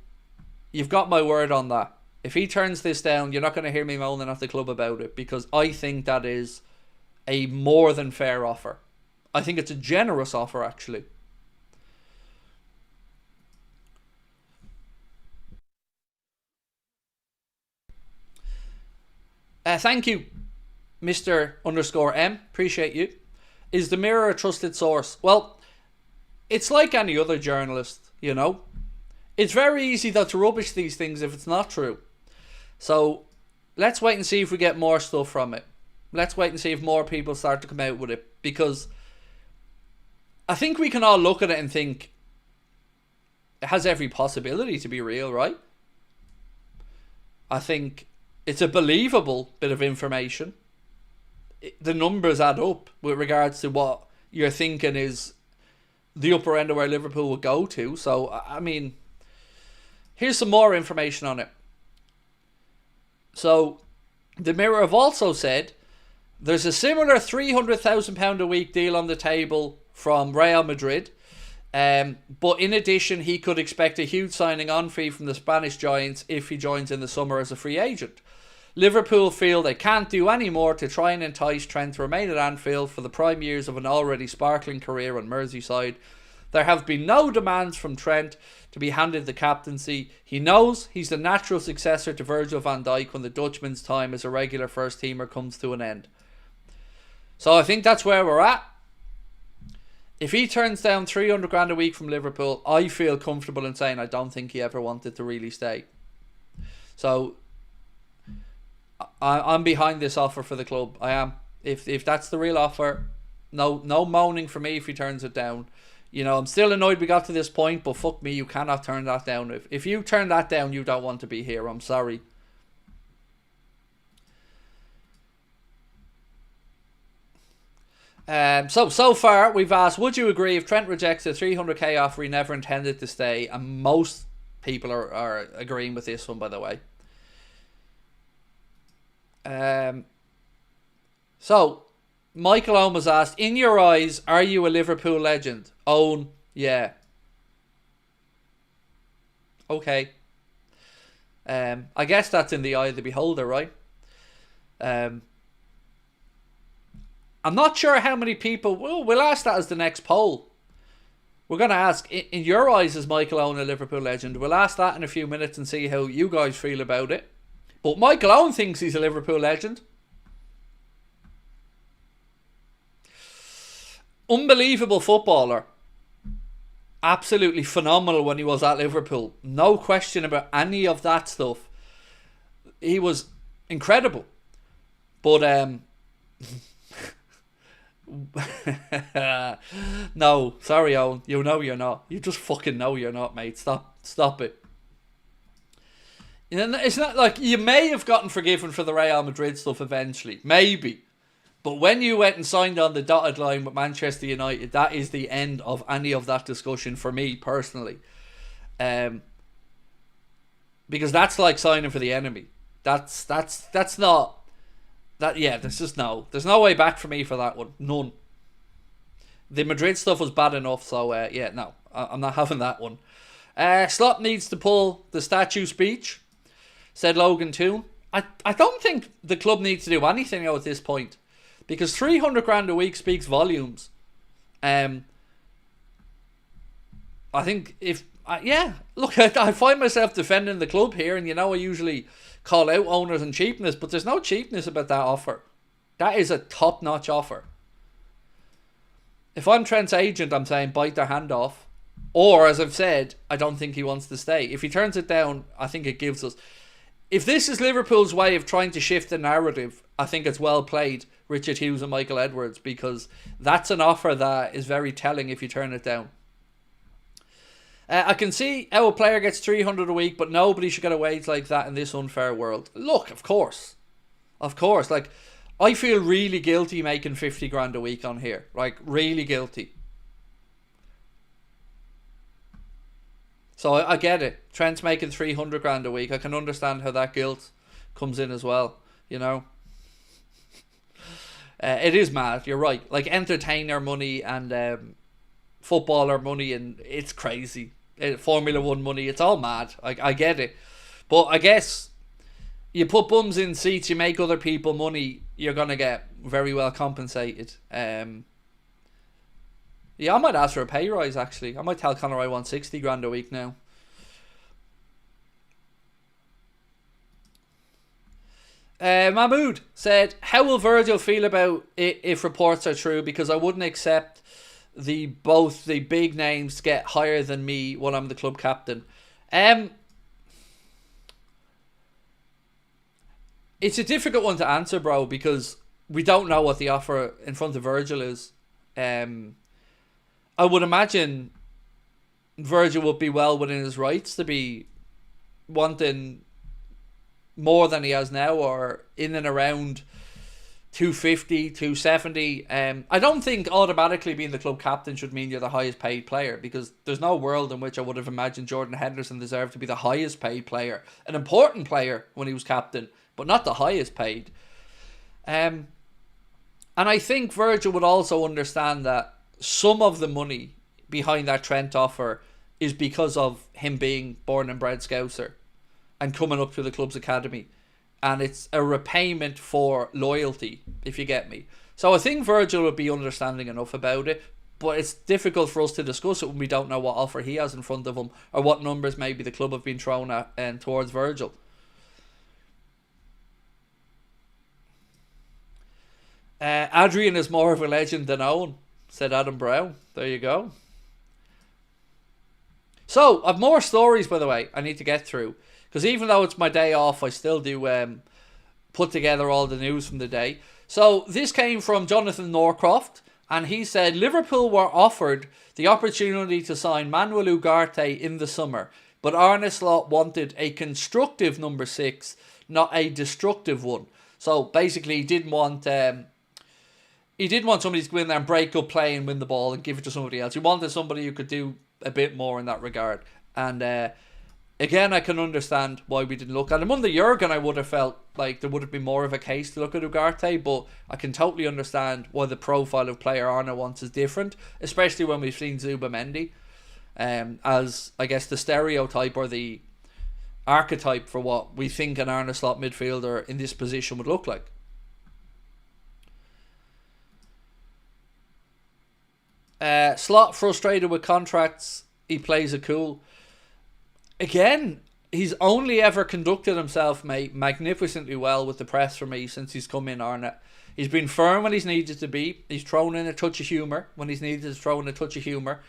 you've got my word on that. If he turns this down, you're not going to hear me moaning at the club about it, because I think that is a more than fair offer. I think it's a generous offer, actually. Thank you, Mr_M. Appreciate you. Is the Mirror a trusted source? Well, it's like any other journalist, you know. It's very easy though to rubbish these things if it's not true. So, let's wait and see if we get more stuff from it. Let's wait and see if more people start to come out with it. Because I think we can all look at it and think it has every possibility to be real, right? I think it's a believable bit of information. The numbers add up with regards to what you're thinking is the upper end of where Liverpool will go to. So, I mean, here's some more information on it. So, the Mirror have also said there's a similar £300,000 a week deal on the table from Real Madrid. But in addition, he could expect a huge signing on fee from the Spanish Giants if he joins in the summer as a free agent. Liverpool feel they can't do any more to try and entice Trent to remain at Anfield for the prime years of an already sparkling career on Merseyside. There have been no demands from Trent to be handed the captaincy. He knows he's the natural successor to Virgil van Dijk when the Dutchman's time as a regular first teamer comes to an end. So I think that's where we're at. If he turns down 300 grand a week from Liverpool, I feel comfortable in saying I don't think he ever wanted to really stay. So I'm behind this offer for the club. I am. If that's the real offer, no moaning for me if he turns it down. You know, I'm still annoyed we got to this point, but fuck me, you cannot turn that down. If you turn that down, you don't want to be here. I'm sorry. So far we've asked, would you agree if Trent rejects a 300k offer he never intended to stay? And most people are agreeing with this one, by the way. So Michael Owen was asked, in your eyes, are you a Liverpool legend? Owen, yeah. Okay. I guess that's in the eye of the beholder, right? I'm not sure how many people... We'll ask that as the next poll. We're going to ask, in your eyes, is Michael Owen a Liverpool legend? We'll ask that in a few minutes and see how you guys feel about it. But Michael Owen thinks he's a Liverpool legend. Unbelievable footballer. Absolutely phenomenal when he was at Liverpool. No question about any of that stuff. He was incredible. But, no, sorry Owen, you know you're not. You just fucking know you're not, mate. Stop it. You know, it's not like you may have gotten forgiven for the Real Madrid stuff eventually, maybe, but when you went and signed on the dotted line with Manchester United, that is the end of any of that discussion for me personally, because that's like signing for the enemy. That's not that. Yeah, there's no way back for me for that one. None. The Madrid stuff was bad enough, so yeah, no, I'm not having that one. Slot needs to pull the statue speech. said Logan Toon. I don't think the club needs to do anything at this point, because 300 grand a week speaks volumes. I think look, I find myself defending the club here, and I usually call out owners and cheapness, but there's no cheapness about that offer. That is a top-notch offer. If I'm Trent's agent, I'm saying bite their hand off. Or, as I've said, I don't think he wants to stay. If he turns it down, I think it gives us... If this is Liverpool's way of trying to shift the narrative, I think it's well played, Richard Hughes and Michael Edwards, because that's an offer that is very telling if you turn it down. I can see how a player gets 300 a week, but nobody should get a wage like that in this unfair world. Look, of course. Like, I feel really guilty making 50 grand a week on here. Like, really guilty. So I get it. Trent's making 300 grand a week. I can understand how that guilt comes in as well, It is mad, you're right. Like, entertainer money and footballer money, and it's crazy. Formula 1 money, it's all mad. I get it. But I guess you put bums in seats, you make other people money, you're going to get very well compensated. Yeah, I might ask for a pay rise, actually. I might tell Conor I want 60 grand a week now. Mahmood said, how will Virgil feel about it if reports are true? Because I wouldn't accept both the big names to get higher than me when I'm the club captain. It's a difficult one to answer, bro, because we don't know what the offer in front of Virgil is. I would imagine Virgil would be well within his rights to be wanting more than he has now, or in and around 250, 270. I don't think automatically being the club captain should mean you're the highest paid player, because there's no world in which I would have imagined Jordan Henderson deserved to be the highest paid player. An important player when he was captain, but not the highest paid. And I think Virgil would also understand that some of the money behind that Trent offer is because of him being born and bred Scouser and coming up through the club's academy. And it's a repayment for loyalty, if you get me. So I think Virgil would be understanding enough about it, but it's difficult for us to discuss it when we don't know what offer he has in front of him, or what numbers maybe the club have been thrown at and towards Virgil. Adrian is more of a legend than Owen, said Adam Brown. There you go. So, I've more stories, by the way, I need to get through. Because even though it's my day off, I still do put together all the news from the day. So, this came from Jonathan Norcroft, and he said, Liverpool were offered the opportunity to sign Manuel Ugarte in the summer, but Arne Slot wanted a constructive number 6, not a destructive one. So, basically, he didn't want somebody to go in there and break up play and win the ball and give it to somebody else. He wanted somebody who could do a bit more in that regard. And again, I can understand why we didn't look at him. Under Jurgen, I would have felt like there would have been more of a case to look at Ugarte, but I can totally understand why the profile of player Arne wants is different, especially when we've seen Zubimendi as, I guess, the stereotype or the archetype for what we think an Arne Slot midfielder in this position would look like. Slot frustrated with contracts. He plays it cool. Again, he's only ever conducted himself, mate, magnificently well with the press for me since he's come in, Arne. He's been firm when he's needed to be. He's thrown in a touch of humour when he's needed to throw in a touch of humour.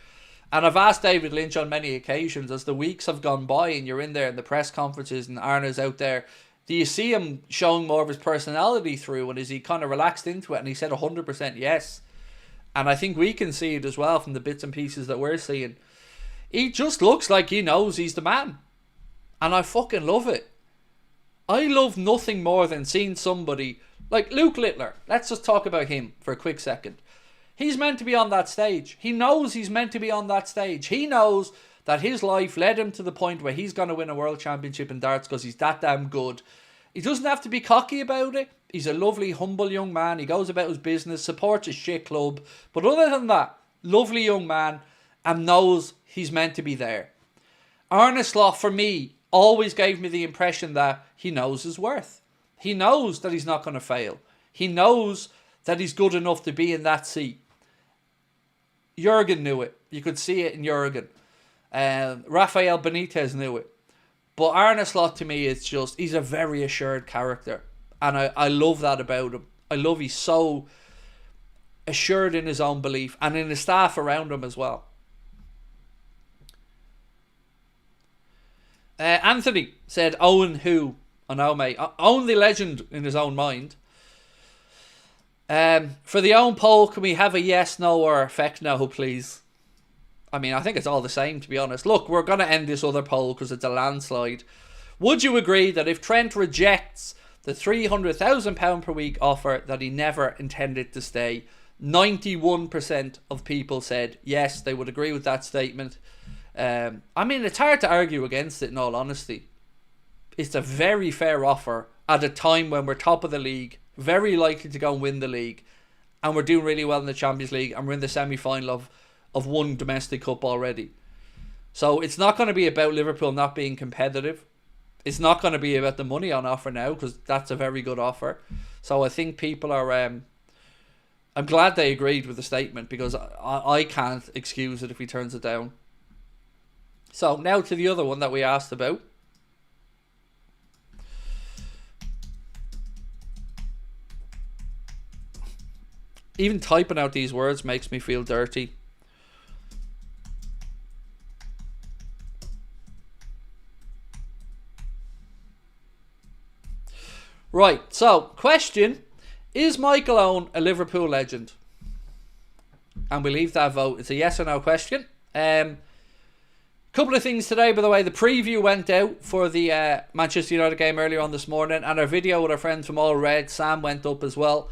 And I've asked David Lynch on many occasions, as the weeks have gone by and you're in there in the press conferences and Arne's out there, do you see him showing more of his personality through, and is he kind of relaxed into it? And he said 100% yes. And I think we can see it as well from the bits and pieces that we're seeing. He just looks like he knows he's the man. And I fucking love it. I love nothing more than seeing somebody like Luke Littler. Let's just talk about him for a quick second. He's meant to be on that stage. He knows he's meant to be on that stage. He knows that his life led him to the point where he's going to win a world championship in darts because he's that damn good. He doesn't have to be cocky about it. He's a lovely, humble young man. He goes about his business, supports his shit club. But other than that, lovely young man, and knows he's meant to be there. Arne Slot, for me, always gave me the impression that he knows his worth. He knows that he's not going to fail. He knows that he's good enough to be in that seat. Jurgen knew it. You could see it in Jurgen. Rafael Benitez knew it. But Arne Slot, to me, it's just, he's a very assured character. And I love that about him. I love he's so assured in his own belief and in the staff around him as well. Anthony said, Owen who? I know, mate. Owen the legend in his own mind. For the own poll, can we have a yes, no, or feck no, please? I mean, I think it's all the same, to be honest. Look, we're going to end this other poll because it's a landslide. Would you agree that if Trent rejects the £300,000 per week offer that he never intended to stay, 91% of people said yes, they would agree with that statement. I mean, it's hard to argue against it, in all honesty. It's a very fair offer at a time when we're top of the league, very likely to go and win the league, and we're doing really well in the Champions League, and we're in the semi-final of one domestic cup already. So it's not going to be about Liverpool not being competitive. It's not going to be about the money on offer now, because that's a very good offer. So I think people are... I'm glad they agreed with the statement, because I can't excuse it if he turns it down. So now to the other one that we asked about. Even typing out these words makes me feel dirty. Right, so question: is Michael Owen a Liverpool legend? And we leave that vote. It's a yes or no question. Couple of things today, by the way. The preview went out for the Manchester United game earlier on this morning, and our video with our friends from All Red, Sam, went up as well.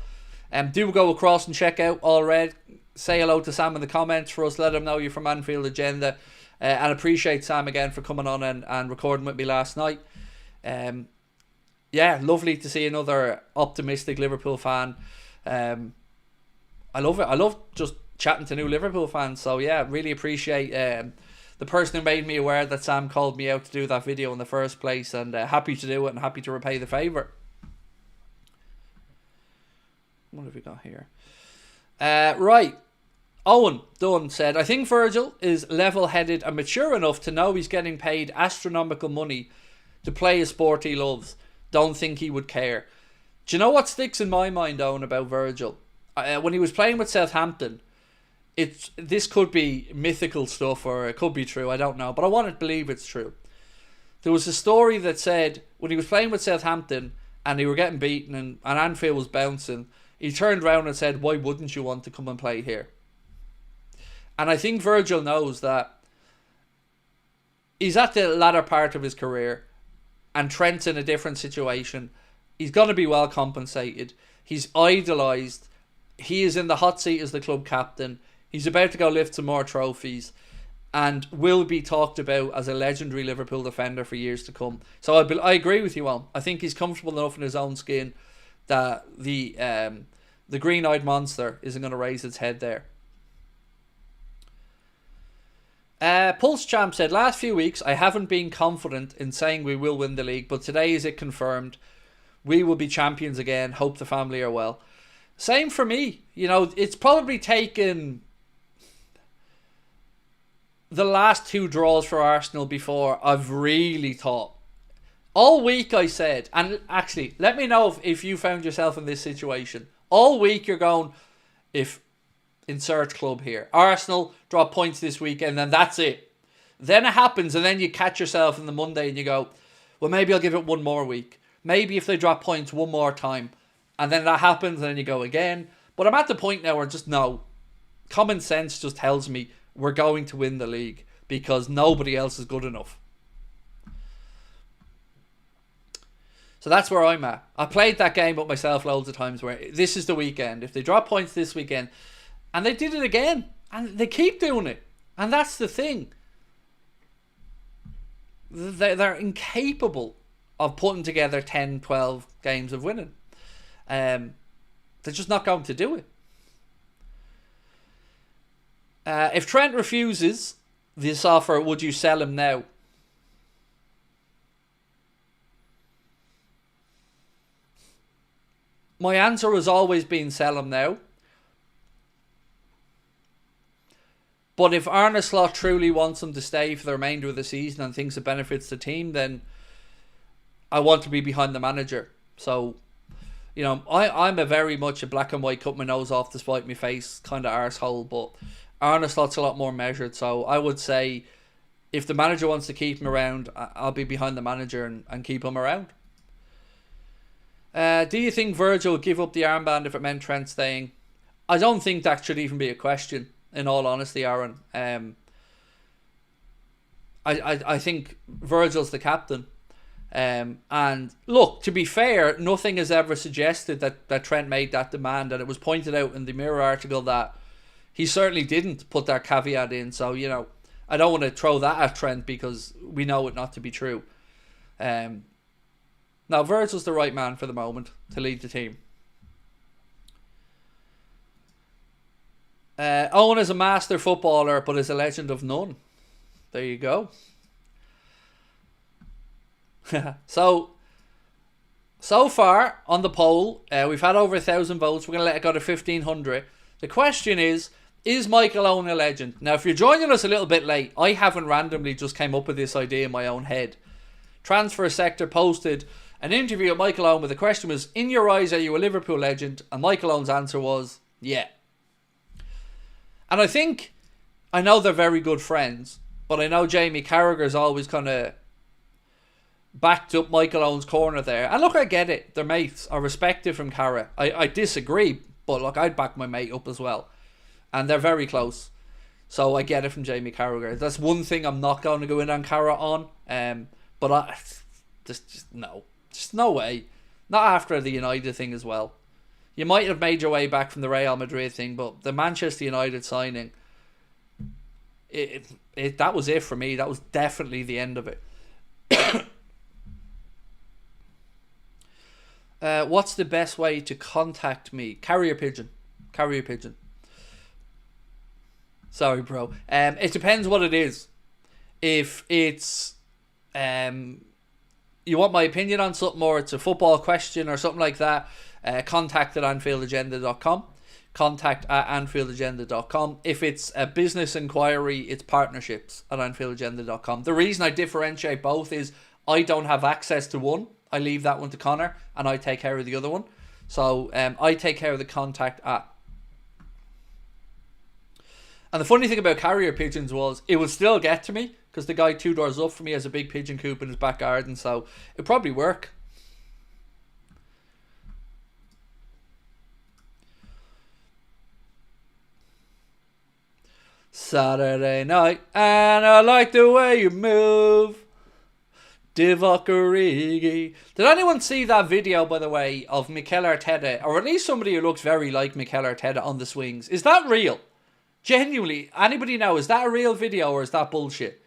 Do go across and check out All Red. Say hello to Sam in the comments for us. Let him know you're from Anfield Agenda. And appreciate Sam again for coming on and recording with me last night. Yeah, lovely to see another optimistic Liverpool fan. I love it. I love just chatting to new Liverpool fans. So yeah, really appreciate the person who made me aware that Sam called me out to do that video in the first place, and happy to do it and happy to repay the favour. What have we got here? Right. Owen Dunn said, I think Virgil is level-headed and mature enough to know he's getting paid astronomical money to play a sport he loves. Don't think he would care. Do you know what sticks in my mind, Owen, about Virgil? When he was playing with Southampton, this could be mythical stuff or it could be true, I don't know, but I want to believe it's true. There was a story that said when he was playing with Southampton and they were getting beaten and Anfield was bouncing, he turned around and said, why wouldn't you want to come and play here? And I think Virgil knows that he's at the latter part of his career and Trent's in a different situation. He's going to be well compensated. He's idolised. He is in the hot seat as the club captain. He's about to go lift some more trophies and will be talked about as a legendary Liverpool defender for years to come. So I agree with you, Al. I think he's comfortable enough in his own skin that the green-eyed monster isn't going to raise its head there. Pulse Champ said, last few weeks I haven't been confident in saying we will win the league, but today is it confirmed. We will be champions again. Hope the family are well. Same for me. You know, it's probably taken the last two draws for Arsenal before I've really thought. All week I said, and actually, let me know if you found yourself in this situation. All week you're going, if insert club here, Arsenal drop points this weekend, then that's it. Then it happens, and then you catch yourself in the Monday and you go, well, maybe I'll give it one more week. Maybe if they drop points one more time. And then that happens, and then you go again. But I'm at the point now where just no. Common sense just tells me we're going to win the league because nobody else is good enough. So that's where I'm at. I played that game with myself loads of times where this is the weekend. If they drop points this weekend, and they did it again, and they keep doing it. And that's the thing. They're incapable of putting together 10, 12 games of winning. They're just not going to do it. If Trent refuses this offer, would you sell him now? My answer has always been sell him now. But if Arne Slot truly wants him to stay for the remainder of the season and thinks it benefits the team, then I want to be behind the manager. So, you know, I'm a very much a black and white, cut my nose off despite my face kind of arsehole, but Arne Slot's a lot more measured. So I would say if the manager wants to keep him around, I'll be behind the manager and keep him around. Do you think Virgil would give up the armband if it meant Trent staying? I don't think that should even be a question, in all honesty, Aaron. I think Virgil's the captain. And look, to be fair, nothing has ever suggested that Trent made that demand, and it was pointed out in the Mirror article that he certainly didn't put that caveat in. So, you know, I don't want to throw that at Trent because we know it not to be true. Now, Virgil's the right man for the moment to lead the team. Owen is a master footballer, but is a legend of none. There you go. So far on the poll, we've had over 1,000 votes. We're going to let it go to 1,500. The question is Michael Owen a legend? Now, if you're joining us a little bit late, I haven't randomly just came up with this idea in my own head. Transfer Sector posted an interview with Michael Owen where the question was, in your eyes, are you a Liverpool legend? And Michael Owen's answer was, yeah. And I know they're very good friends, but I know Jamie Carragher's always kind of backed up Michael Owen's corner there. And look, I get it. They're mates. I respect it from Carra. I disagree, but look, I'd back my mate up as well. And they're very close. So I get it from Jamie Carragher. That's one thing I'm not going to go in on Carra on. But I just no. Just no way. Not after the United thing as well. You might have made your way back from the Real Madrid thing, but the Manchester United signing, that was it for me. That was definitely the end of it. What's the best way to contact me? Carrier pigeon. Carrier pigeon. Sorry, bro. It depends what it is. If it's you want my opinion on something, or it's a football question or something like that, contact at AnfieldAgenda.com. Contact at AnfieldAgenda.com. If it's a business inquiry, it's partnerships at AnfieldAgenda.com. The reason I differentiate both is I don't have access to one. I leave that one to Connor, and I take care of the other one. So I take care of the contact at. And the funny thing about carrier pigeons was it would still get to me because the guy 2 doors up from me has a big pigeon coop in his back garden, so it'd probably work. Saturday night, and I like the way you move. Divock Origi. Did anyone see that video, by the way, of Mikel Arteta, or at least somebody who looks very like Mikel Arteta on the swings? Is that real? Genuinely, anybody know, is that a real video or is that bullshit?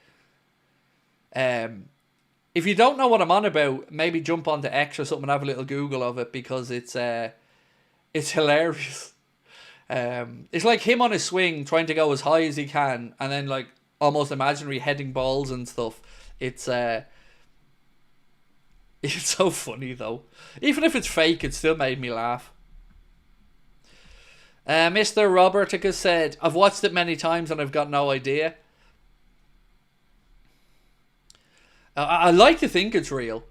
If you don't know what I'm on about, maybe jump onto X or something and have a little Google of it, because it's hilarious. It's like him on his swing trying to go as high as he can and then like almost imaginary heading balls and stuff. It's so funny though. Even if it's fake, it still made me laugh. Mr. Robertica said, I've watched it many times and I've got no idea. I like to think it's real.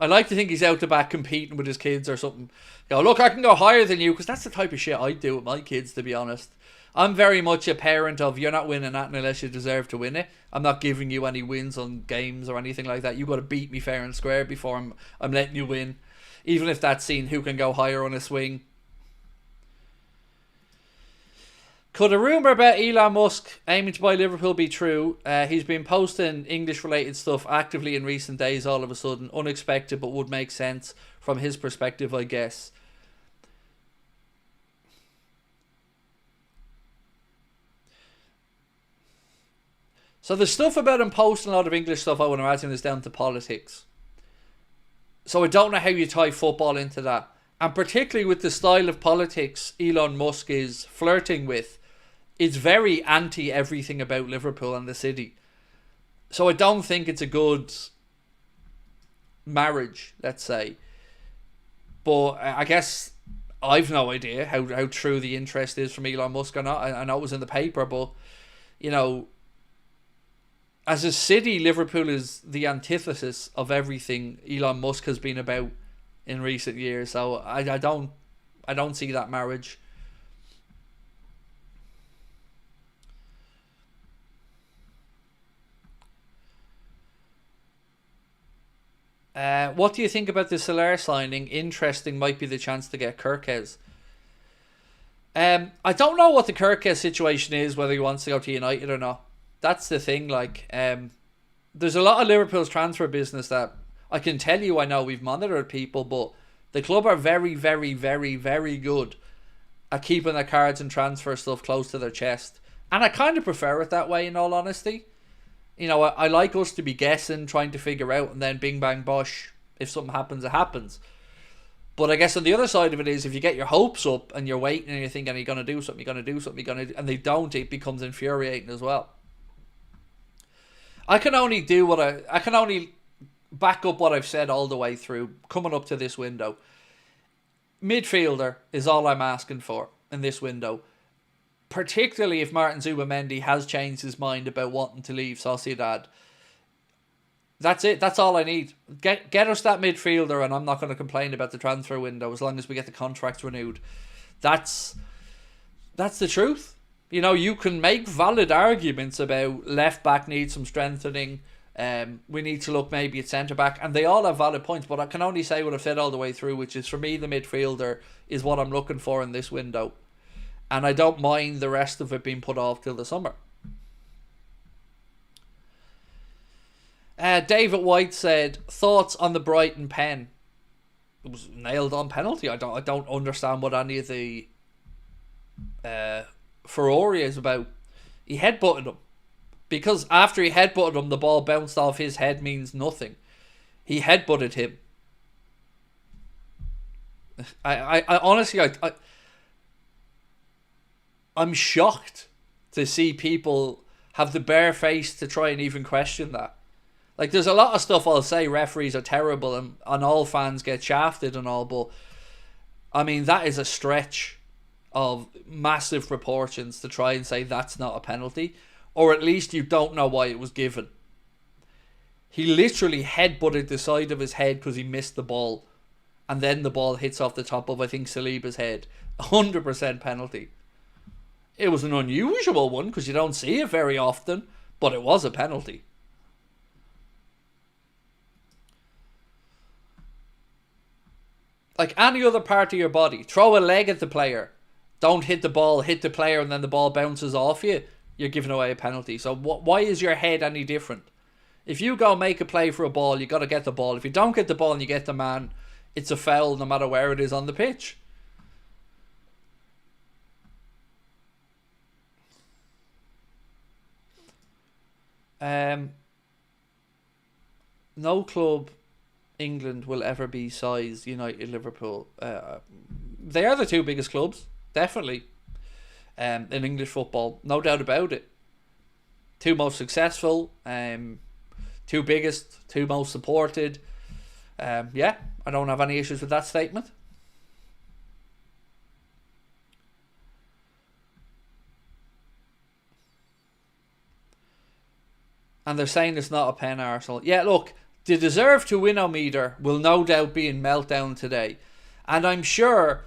I like to think he's out the back competing with his kids or something. Go, look, I can go higher than you, because that's the type of shit I do with my kids, to be honest. I'm very much a parent of, you're not winning that unless you deserve to win it. I'm not giving you any wins on games or anything like that. You've got to beat me fair and square before I'm letting you win. Even if that's seen who can go higher on a swing. Could a rumour about Elon Musk aiming to buy Liverpool be true? He's been posting English-related stuff actively in recent days all of a sudden. Unexpected, but would make sense from his perspective, I guess. So the stuff about him posting a lot of English stuff, I would imagine, is down to politics. So I don't know how you tie football into that. And particularly with the style of politics Elon Musk is flirting with, it's very anti everything about Liverpool and the city. So I don't think it's a good marriage, let's say. But I guess I've no idea how true the interest is from Elon Musk or not. I know it was in the paper, but, you know, as a city, Liverpool is the antithesis of everything Elon Musk has been about in recent years. So I don't see that marriage. What do you think about the Soler signing? Interesting might be the chance to get Kirkes. I don't know what the Kirkes situation is, whether he wants to go to United or not. That's the thing. Like, there's a lot of Liverpool's transfer business that I can tell you. I know we've monitored people, but the club are very, very, very, very good at keeping their cards and transfer stuff close to their chest, and I kind of prefer it that way. In all honesty, you know, I like us to be guessing, trying to figure out, and then bing bang bosh. If something happens, it happens. But I guess on the other side of it is, if you get your hopes up and you're waiting and you're thinking, you're going to do something, and they don't, it becomes infuriating as well. I can only back up what I've said all the way through, coming up to this window. Midfielder is all I'm asking for in this window. Particularly if Martin Zubimendi has changed his mind about wanting to leave Sociedad. That's it. That's all I need. Get us that midfielder, and I'm not going to complain about the transfer window as long as we get the contracts renewed. That's the truth. You know, you can make valid arguments about left back needs some strengthening. We need to look maybe at centre back, and they all have valid points. But I can only say what I've said all the way through, which is, for me, the midfielder is what I'm looking for in this window, and I don't mind the rest of it being put off till the summer. David White said, thoughts on the Brighton pen? It was nailed on penalty. I don't understand what any of the furore is about. He headbutted him. Because after he headbutted him, the ball bounced off his head means nothing. He headbutted him. I honestly, I'm shocked to see people have the bare face to try and even question that. Like, there's a lot of stuff I'll say referees are terrible and all fans get shafted and all, but I mean, that is a stretch of massive proportions to try and say that's not a penalty, or at least you don't know why it was given. He literally headbutted the side of his head because he missed the ball, and then the ball hits off the top of, I think, Saliba's head. 100% penalty. It was an unusual one because you don't see it very often, but it was a penalty. Like any other part of your body, throw a leg at the player, don't hit the ball, hit the player, and then the ball bounces off you, you're giving away a penalty. So why is your head any different? If you go make a play for a ball, you got to get the ball. If you don't get the ball and you get the man, it's a foul no matter where it is on the pitch. No club England will ever be size United, Liverpool. They are the two biggest clubs, definitely, in English football, no doubt about it. Two most successful, two biggest, two most supported. Yeah, I don't have any issues with that statement. And they're saying it's not a pen, Arsenal. Yeah, look, the deserve to win meter will no doubt be in meltdown today. And I'm sure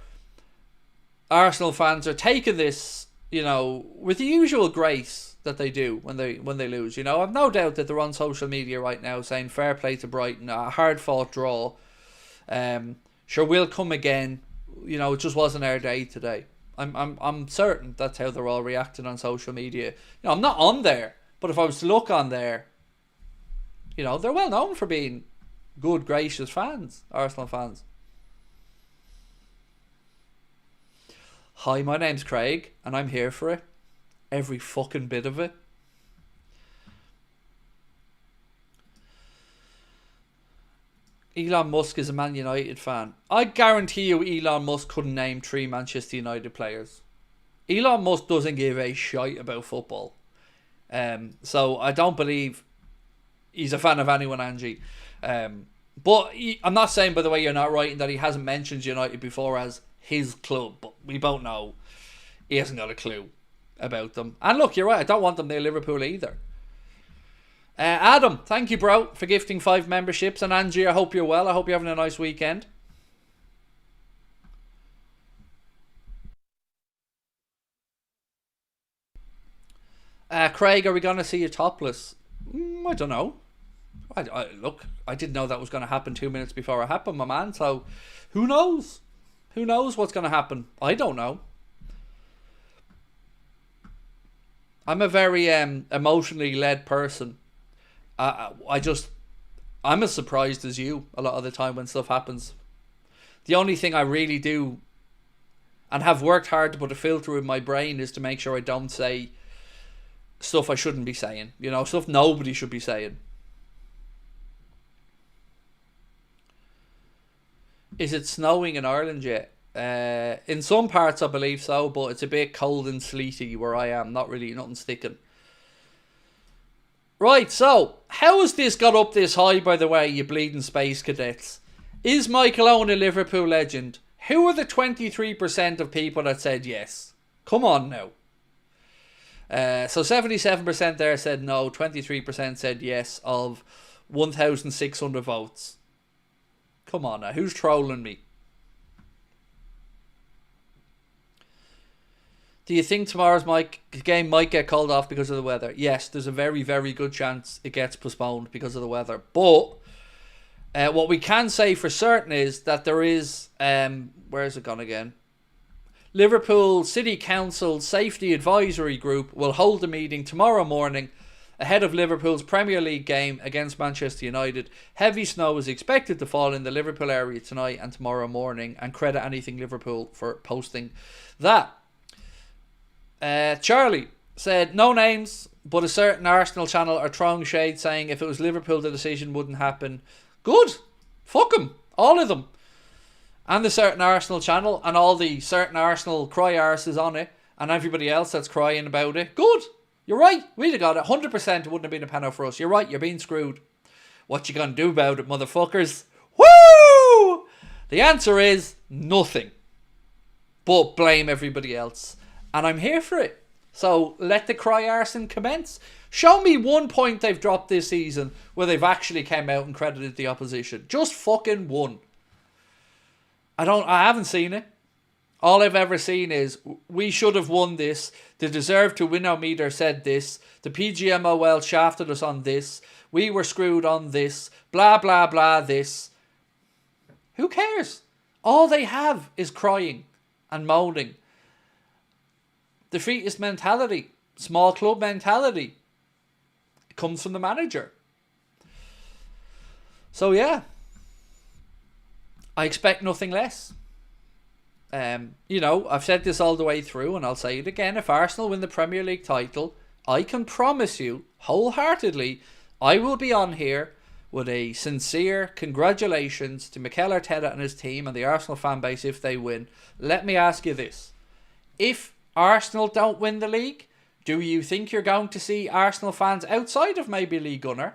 Arsenal fans are taking this, with the usual grace that they do when they lose. I've no doubt that they're on social media right now saying fair play to Brighton, a hard fought draw. Sure, we'll come again. It just wasn't our day today. I'm certain that's how they're all reacting on social media. I'm not on there, but if I was to look on there, they're well known for being good, gracious fans, Arsenal fans. Hi, my name's Craig, and I'm here for it. Every fucking bit of it. Elon Musk is a Man United fan. I guarantee you Elon Musk couldn't name 3 Manchester United players. Elon Musk doesn't give a shite about football. So I don't believe he's a fan of anyone, Angie. But I'm not saying, by the way, you're not writing that he hasn't mentioned United before as his club, but we both know he hasn't got a clue about them. And look, you're right, I don't want them near Liverpool either. Adam, thank you, bro, for gifting 5 memberships. And Angie, I hope you're well. I hope you're having a nice weekend. Craig, are we going to see you topless? I don't know. Look, I didn't know that was going to happen 2 minutes before it happened, my man. So, who knows? Who knows what's going to happen? I don't know. I'm a very emotionally led person. I'm as surprised as you a lot of the time when stuff happens. The only thing I really do and have worked hard to put a filter in my brain is to make sure I don't say stuff I shouldn't be saying. You know, stuff nobody should be saying. Is it snowing in Ireland yet? In some parts I believe so, but it's a bit cold and sleety where I am. Not really, nothing sticking. Right, so, how has this got up this high, by the way, you bleeding space cadets? Is Michael Owen a Liverpool legend? Who are the 23% of people that said yes? Come on now. So 77% there said no, 23% said yes of 1,600 votes. Come on now, who's trolling me? Do you think tomorrow's game might get called off because of the weather? Yes, there's a very, very good chance it gets postponed because of the weather. But what we can say for certain is that there is... where is it gone again? Liverpool City Council Safety Advisory Group will hold a meeting tomorrow morning ahead of Liverpool's Premier League game against Manchester United. Heavy snow is expected to fall in the Liverpool area tonight and tomorrow morning, and credit anything Liverpool for posting that. Charlie said, no names, but a certain Arsenal channel are throwing shade saying if it was Liverpool the decision wouldn't happen. Good. Fuck them. All of them. And the certain Arsenal channel and all the certain Arsenal cry arses on it and everybody else that's crying about it. Good. You're right. We'd have got it. 100% it wouldn't have been a penalty for us. You're right. You're being screwed. What you gonna do about it, motherfuckers? Woo! The answer is nothing. But blame everybody else. And I'm here for it. So let the cry arson commence. Show me one point they've dropped this season where they've actually came out and credited the opposition. Just fucking one. I haven't seen it. All I've ever seen is we should have won this. The deserve to win meter said this. The PGMOL shafted us on this. We were screwed on this. Blah, blah, blah, this. Who cares? All they have is crying and moaning. Defeatist mentality. Small club mentality. It comes from the manager. So yeah. I expect nothing less. You know, I've said this all the way through and I'll say it again. If Arsenal win the Premier League title, I can promise you wholeheartedly I will be on here with a sincere congratulations to Mikel Arteta and his team and the Arsenal fan base if they win. Let me ask you this. If Arsenal don't win the league, do you think you're going to see Arsenal fans outside of maybe League Gunner?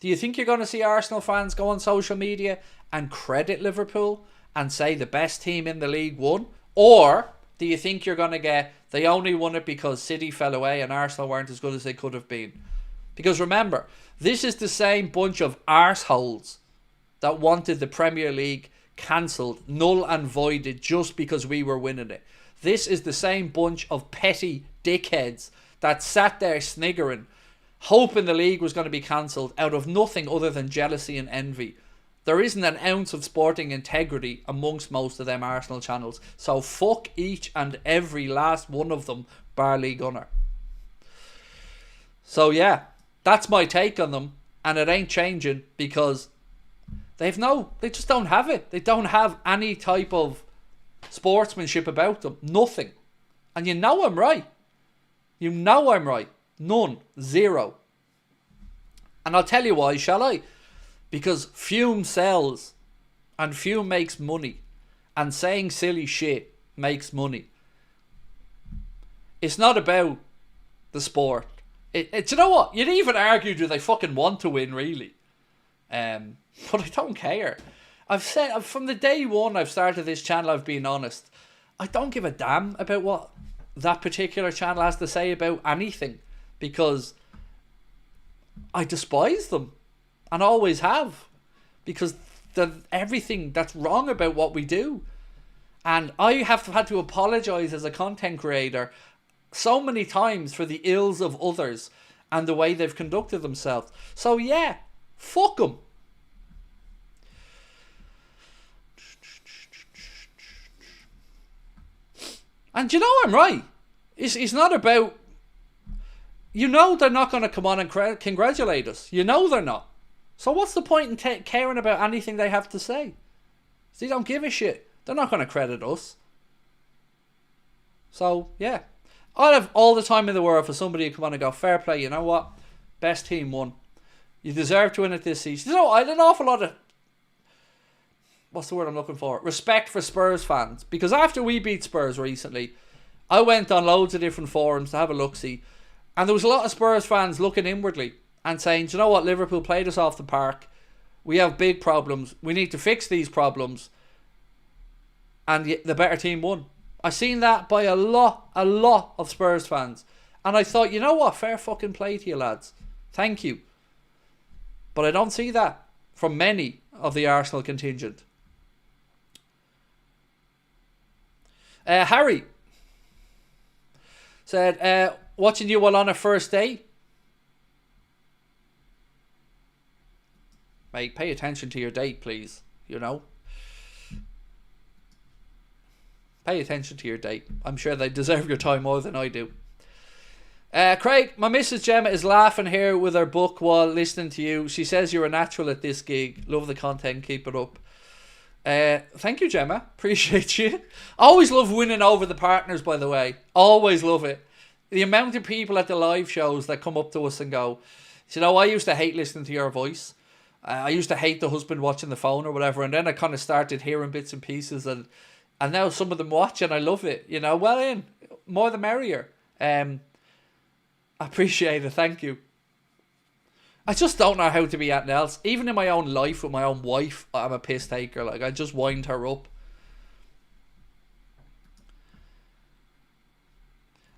Do you think you're going to see Arsenal fans go on social media and credit Liverpool and say the best team in the league won? Or do you think you're going to get they only won it because City fell away and Arsenal weren't as good as they could have been? Because remember, this is the same bunch of arseholes that wanted the Premier League cancelled, null and voided just because we were winning it. This is the same bunch of petty dickheads that sat there sniggering, hoping the league was going to be cancelled out of nothing other than jealousy and envy. There isn't an ounce of sporting integrity amongst most of them Arsenal channels. So fuck each and every last one of them, bar League Gunner. So yeah, that's my take on them. And it ain't changing because they just don't have it. They don't have any type of sportsmanship about them. Nothing. And you know I'm right. You know I'm right. None. Zero. And I'll tell you why, shall I? Because fume sells and fume makes money and saying silly shit makes money. It's not about the sport. Do you know what? You'd even argue do they fucking want to win really? But I don't care. I've said from the day one I've started this channel, I've been honest. I don't give a damn about what that particular channel has to say about anything, because I despise them and always have, because everything that's wrong about what we do. And I have had to apologise as a content creator so many times for the ills of others and the way they've conducted themselves. So yeah, fuck them. And you know I'm right. It's not about... You know they're not going to come on and congratulate us. You know they're not. So what's the point in caring about anything they have to say? They don't give a shit. They're not going to credit us. So, yeah. I'd have all the time in the world for somebody to come on and go, fair play, you know what? Best team won. You deserve to win it this season. You know, I had an awful lot of... What's the word I'm looking for? Respect for Spurs fans. Because after we beat Spurs recently, I went on loads of different forums to have a look-see. And there was a lot of Spurs fans looking inwardly and saying, do you know what? Liverpool played us off the park. We have big problems. We need to fix these problems. And the better team won. I seen that by a lot of Spurs fans. And I thought, you know what? Fair fucking play to you, lads. Thank you. But I don't see that from many of the Arsenal contingent. Harry said, watching you while on a first date. Mate, pay attention to your date, please. You know? Pay attention to your date. I'm sure they deserve your time more than I do. Craig, my Mrs. Gemma is laughing here with her book while listening to you. She says you're a natural at this gig. Love the content. Keep it up. Thank you, Gemma. Appreciate you. Always love winning over the partners, by the way. Always love it. The amount of people at the live shows that come up to us and go, you know, I used to hate listening to your voice. I used to hate the husband watching the phone or whatever. And then I kind of started hearing bits and pieces, and now some of them watch and I love it. You know, well in. More the merrier. I appreciate it. Thank you. I just don't know how to be anything else. Even in my own life with my own wife, I'm a piss taker. Like, I just wind her up.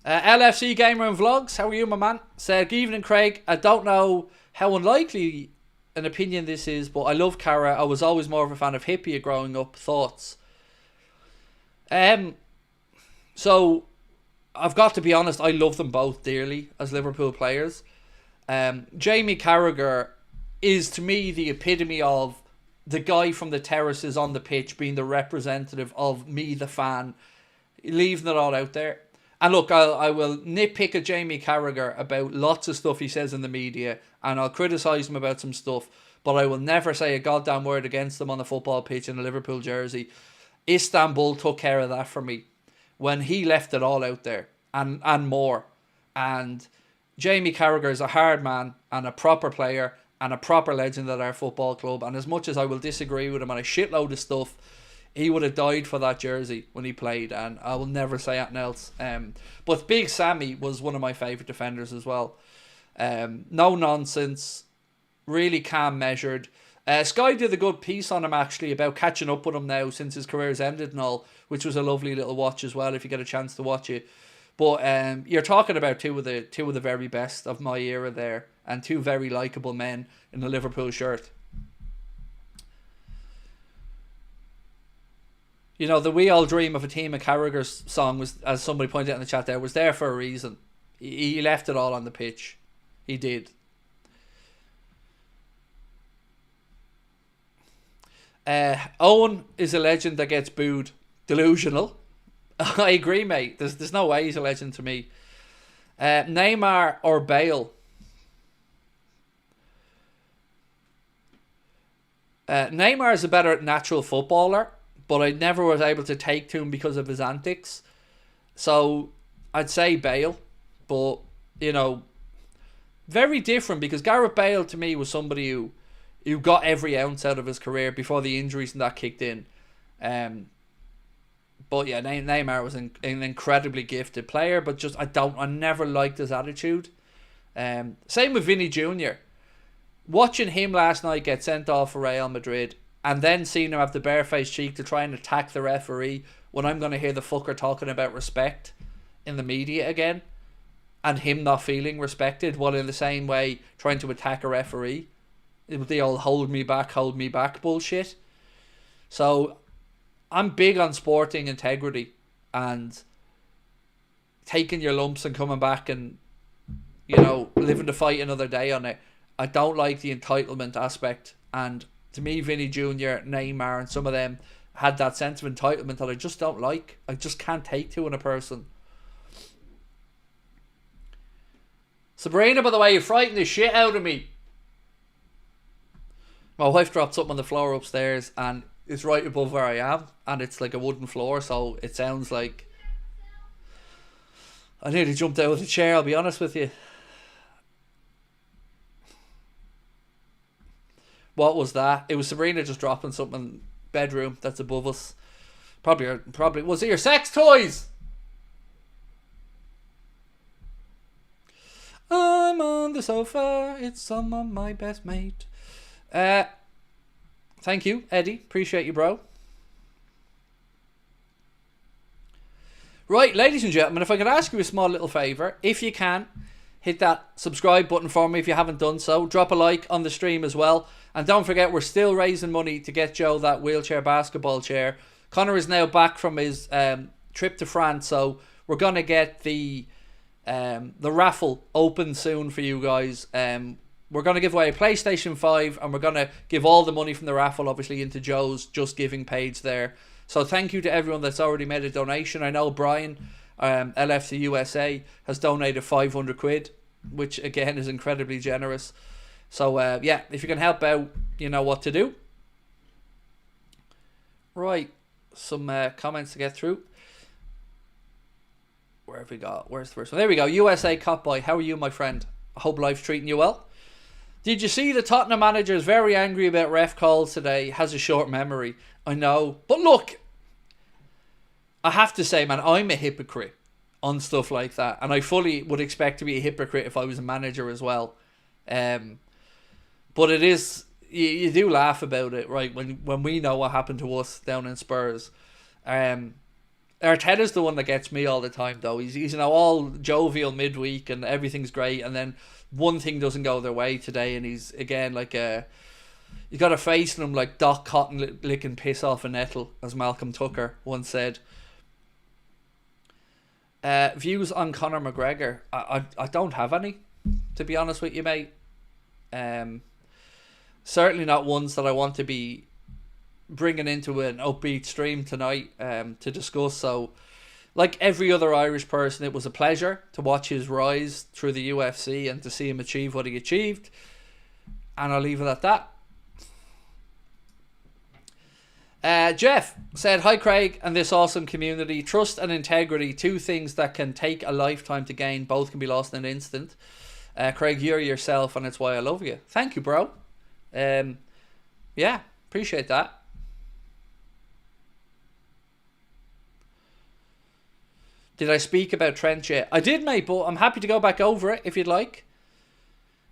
LFC Gamer and Vlogs, how are you, my man? Said, good evening, Craig. I don't know how unlikely an opinion this is, but I love Cara. I was always more of a fan of Hippia growing up. Thoughts? So I've got to be honest, I love them both dearly as Liverpool players. Jamie Carragher is to me the epitome of the guy from the terraces on the pitch being the representative of me, the fan, leaving it all out there. And look, I will nitpick at Jamie Carragher about lots of stuff he says in the media, and I'll criticise him about some stuff, but I will never say a goddamn word against him on the football pitch in a Liverpool jersey. Istanbul took care of that for me when he left it all out there and more. And Jamie Carragher is a hard man and a proper player and a proper legend at our football club. And as much as I will disagree with him on a shitload of stuff, he would have died for that jersey when he played, and I will never say anything else. But Big Sammy was one of my favourite defenders as well. No nonsense, really calm, measured. Sky did a good piece on him actually about catching up with him now since his career's ended and all, which was a lovely little watch as well if you get a chance to watch it. But you're talking about two of the very best of my era there, and two very likeable men in the Liverpool shirt. You know, the We All Dream of a Team of Carragher's song was, as somebody pointed out in the chat there, was there for a reason. He left it all on the pitch. He did. Owen is a legend that gets booed. Delusional. I agree, mate. There's no way he's a legend to me. Neymar or Bale? Neymar is a better natural footballer, but I never was able to take to him because of his antics. So I'd say Bale, but you know, very different, because Gareth Bale to me was somebody who got every ounce out of his career before the injuries and that kicked in. But yeah, Neymar was an incredibly gifted player, but just I never liked his attitude. Same with Vinny Jr. Watching him last night get sent off for Real Madrid and then seeing him have the barefaced cheek to try and attack the referee when I'm going to hear the fucker talking about respect in the media again, and him not feeling respected, while in the same way trying to attack a referee. The old hold me back bullshit. So I'm big on sporting integrity and taking your lumps and coming back and, you know, living to fight another day on it. I don't like the entitlement aspect, and to me, Vinny Jr., Neymar, and some of them had that sense of entitlement that I just don't like. I just can't take to in a person. Sabrina, by the way, you frightened the shit out of me. My wife dropped something on the floor upstairs, and it's right above where I am, and it's like a wooden floor, so it sounds like I nearly jumped out of the chair, I'll be honest with you. What was that? It was Sabrina just dropping something in the bedroom that's above us. Probably was it your sex toys? I'm on the sofa, it's some of my best mate. Thank you, Eddie. Appreciate you, bro. Right, ladies and gentlemen, if I could ask you a small little favour, if you can, hit that subscribe button for me if you haven't done so. Drop a like on the stream as well. And don't forget, we're still raising money to get Joe that wheelchair basketball chair. Connor is now back from his trip to France, so we're going to get the raffle open soon for you guys. We're going to give away a PlayStation 5, and we're going to give all the money from the raffle, obviously, into Joe's Just Giving page there. So thank you to everyone that's already made a donation. I know Brian, LFC USA, has donated 500 quid, which, again, is incredibly generous. So, yeah, if you can help out, you know what to do. Right, some comments to get through. Where have we got? Where's the first one? There we go. USA Cop Boy. How are you, my friend? I hope life's treating you well. Did you see the Tottenham manager is very angry about ref calls today? Has a short memory. I know. But look, I have to say, man, I'm a hypocrite on stuff like that. And I fully would expect to be a hypocrite if I was a manager as well. But it is, you do laugh about it, right? When we know what happened to us down in Spurs. Arteta's the one that gets me all the time, though. He's you know, all jovial midweek and everything's great, and then one thing doesn't go their way today, and he's again like you got a face on him like Doc Cotton licking piss off a nettle, as Malcolm Tucker once said. Views on Conor McGregor? I don't have any, to be honest with you, mate. Certainly not ones that I want to be bringing into an upbeat stream tonight to discuss. So, like every other Irish person, it was a pleasure to watch his rise through the UFC and to see him achieve what he achieved. And I'll leave it at that. Jeff said, "Hi Craig and this awesome community. Trust and integrity, two things that can take a lifetime to gain. Both can be lost in an instant. Craig, you're yourself and it's why I love you." Thank you, bro. Yeah, appreciate that. Did I speak about Trent yet? I did, mate, but I'm happy to go back over it if you'd like.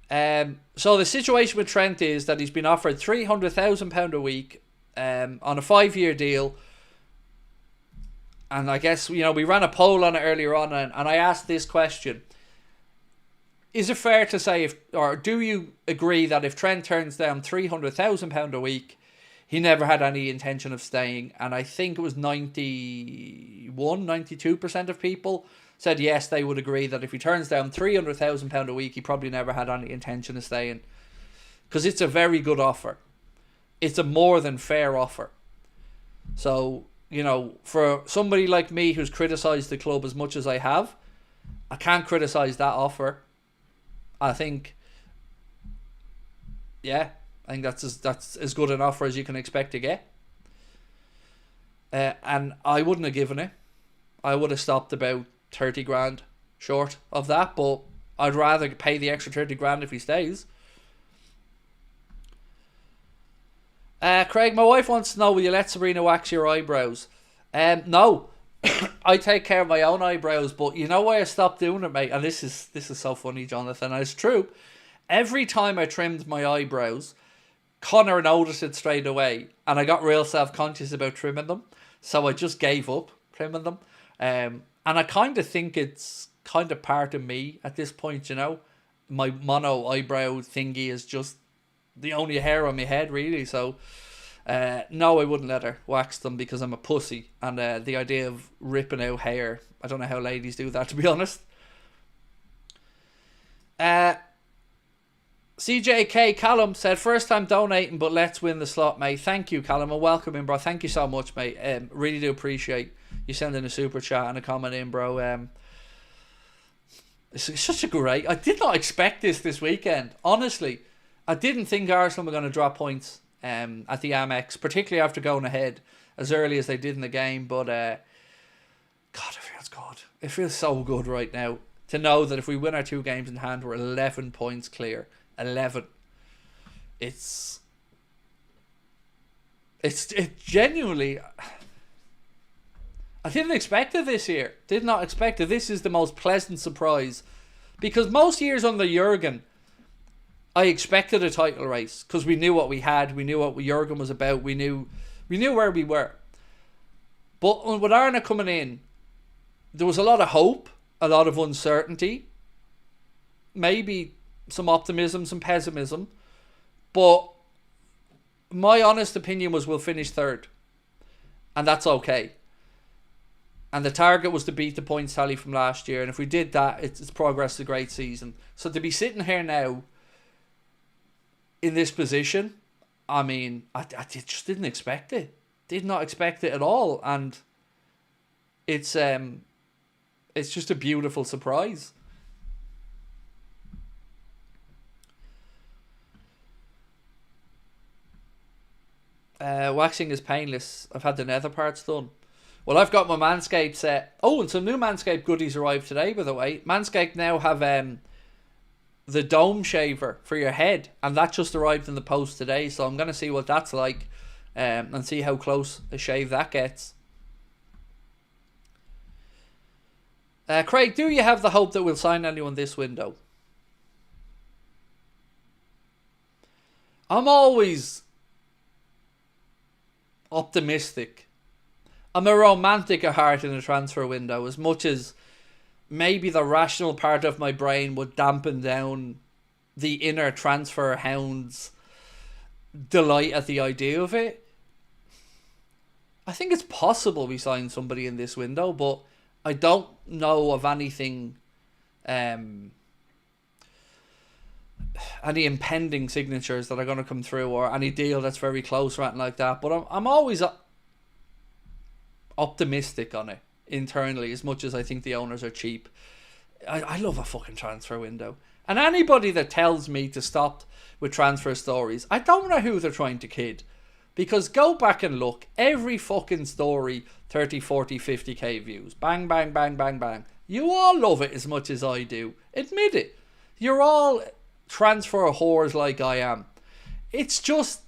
So the situation with Trent is that he's been offered £300,000 a week on a 5-year deal. And I guess, you know, we ran a poll on it earlier on, and I asked this question. Is it fair to say, or do you agree that if Trent turns down £300,000 a week, he never had any intention of staying? And I think it was 92% of people said yes, they would agree that if he turns down £300,000 a week, he probably never had any intention of staying. Because it's a very good offer. It's a more than fair offer. So, you know, for somebody like me who's criticised the club as much as I have, I can't criticise that offer. I think, yeah, I think that's as good an offer as you can expect to get. And I wouldn't have given it. I would have stopped about 30 grand short of that, but I'd rather pay the extra 30 grand if he stays. Craig, my wife wants to know, will you let Sabrina wax your eyebrows? No. I take care of my own eyebrows, but you know why I stopped doing it, mate? And this is so funny, Jonathan, and it's true. Every time I trimmed my eyebrows, Connor noticed it straight away, and I got real self-conscious about trimming them, so I just gave up trimming them. And I kind of think it's kind of part of me at this point, you know. My mono eyebrow thingy is just the only hair on my head, really. So, no, I wouldn't let her wax them because I'm a pussy. And the idea of ripping out hair, I don't know how ladies do that, to be honest. CJK Callum said, first time donating, but let's win the slot, mate. Thank you, Callum, and welcome in, bro. Thank you so much, mate. Really do appreciate you sending a super chat and a comment in, bro. It's such a great... I did not expect this weekend. Honestly, I didn't think Arsenal were going to drop points at the Amex, particularly after going ahead as early as they did in the game. But, God, it feels good. It feels so good right now to know that if we win our 2 games in hand, we're 11 points clear. 11. It's genuinely... I didn't expect it this year. Did not expect it. This is the most pleasant surprise. Because most years under Jurgen, I expected a title race. Because we knew what we had. We knew what Jurgen was about. We knew where we were. But with Arne coming in, there was a lot of hope. A lot of uncertainty. Maybe some optimism, some pessimism. But my honest opinion was we'll finish 3rd. And that's okay. And the target was to beat the points tally from last year. And if we did that, it's progress to a great season. So to be sitting here now in this position, I mean, I just didn't expect it. Did not expect it at all. And it's just a beautiful surprise. Waxing is painless. I've had the nether parts done. Well, I've got my Manscaped set. Oh, and some new Manscaped goodies arrived today, by the way. Manscaped now have the dome shaver for your head, and that just arrived in the post today, so I'm going to see what that's like and see how close a shave that gets. Craig, do you have the hope that we'll sign anyone this window? I'm always optimistic. I'm a romantic at heart in a transfer window, as much as maybe the rational part of my brain would dampen down the inner transfer hound's delight at the idea of it. I think it's possible we sign somebody in this window, but I don't know of anything, any impending signatures that are going to come through, or any deal that's very close or anything like that. But I'm always optimistic on it internally, as much as I think the owners are cheap. I love a fucking transfer window. And anybody that tells me to stop with transfer stories, I don't know who they're trying to kid. Because go back and look, every fucking story, 30, 40, 50k views. Bang, bang, bang, bang, bang. You all love it as much as I do. Admit it. You're all transfer whores like I am. It's just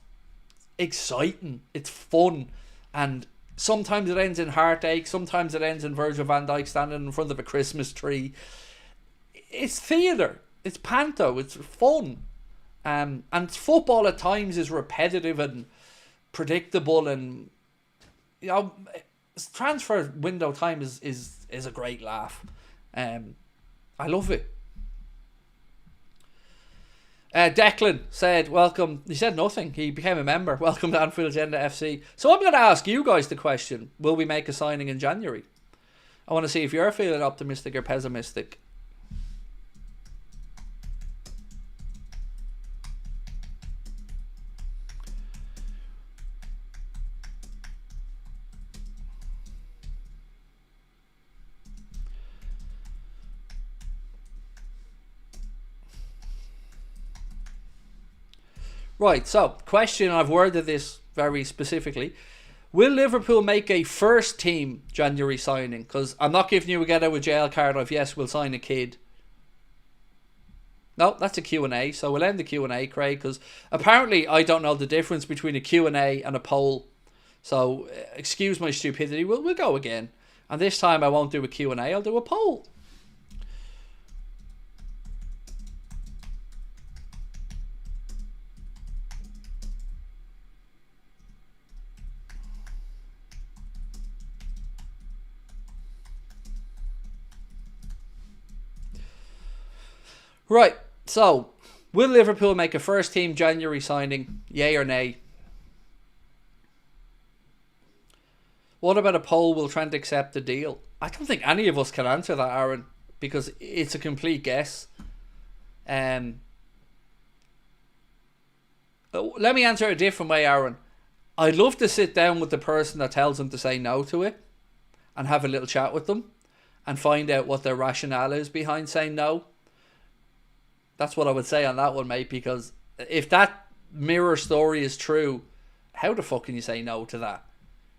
exciting. It's fun. And sometimes it ends in heartache. Sometimes it ends in Virgil van Dijk standing in front of a Christmas tree. It's theatre. It's panto. It's fun. And football at times is repetitive and predictable, and you know, transfer window time is a great laugh. I love it. Declan said, welcome. He said nothing. He became a member. Welcome to Anfield Agenda FC. So I'm going to ask you guys the question, will we make a signing in January? I want to see if you're feeling optimistic or pessimistic. Right, so, question, I've worded this very specifically. Will Liverpool make a first team January signing? Because I'm not giving you a get out of jail card of, yes, we'll sign a kid. No, that's a Q&A, so we'll end the Q&A, Craig, because apparently I don't know the difference between a Q&A and a poll. So, excuse my stupidity, we'll go again. And this time I won't do a Q&A, I'll do a poll. Right, so, will Liverpool make a first team January signing? Yay or nay? What about a poll? Will Trent accept the deal? I don't think any of us can answer that, Aaron, because it's a complete guess. Let me answer it a different way, Aaron. I'd love to sit down with the person that tells him to say no to it and have a little chat with them and find out what their rationale is behind saying no. That's what I would say on that one, mate, because if that mirror story is true, how the fuck can you say no to that?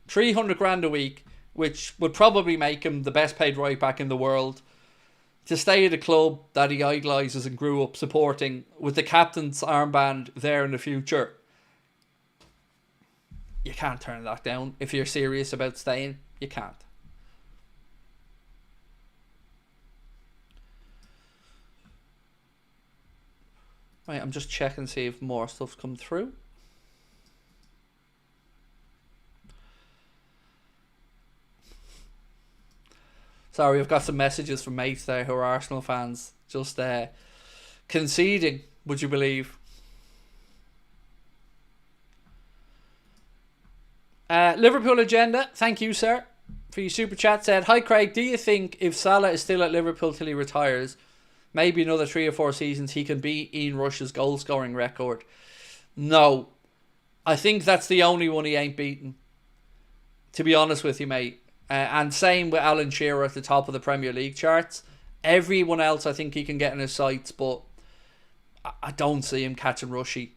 300 grand a week, which would probably make him the best paid right back in the world, to stay at a club that he idolises and grew up supporting, with the captain's armband there in the future. You can't turn that down. If you're serious about staying, you can't. Right, I'm just checking to see if more stuff's come through. Sorry, I've got some messages from mates there who are Arsenal fans, just conceding, would you believe? Liverpool Agenda, thank you, sir, for your super chat. Said, hi Craig, do you think if Salah is still at Liverpool till he retires, maybe another 3 or 4 seasons, he can beat Ian Rush's goal scoring record? No. I think that's the only one he ain't beaten, to be honest with you, mate. And same with Alan Shearer at the top of the Premier League charts. Everyone else I think he can get in his sights, but I don't see him catching Rushy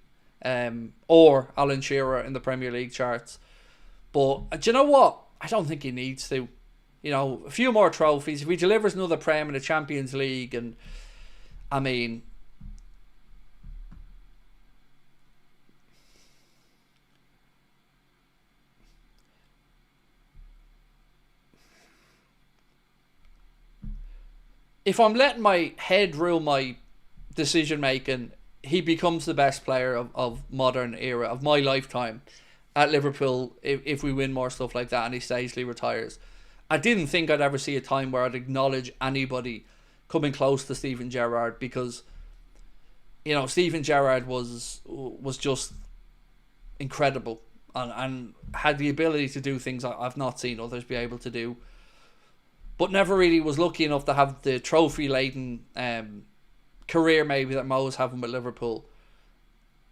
or Alan Shearer in the Premier League charts. But do you know what? I don't think he needs to. You know, a few more trophies. If he delivers another Prem in the Champions League, and I mean, if I'm letting my head rule my decision making, he becomes the best player of modern era, of my lifetime at Liverpool, if we win more stuff like that and he stays till he retires. I didn't think I'd ever see a time where I'd acknowledge anybody coming close to Steven Gerrard, because, you know, Steven Gerrard was just incredible and had the ability to do things I've not seen others be able to do, but never really was lucky enough to have the trophy-laden career maybe that Mo's having with Liverpool.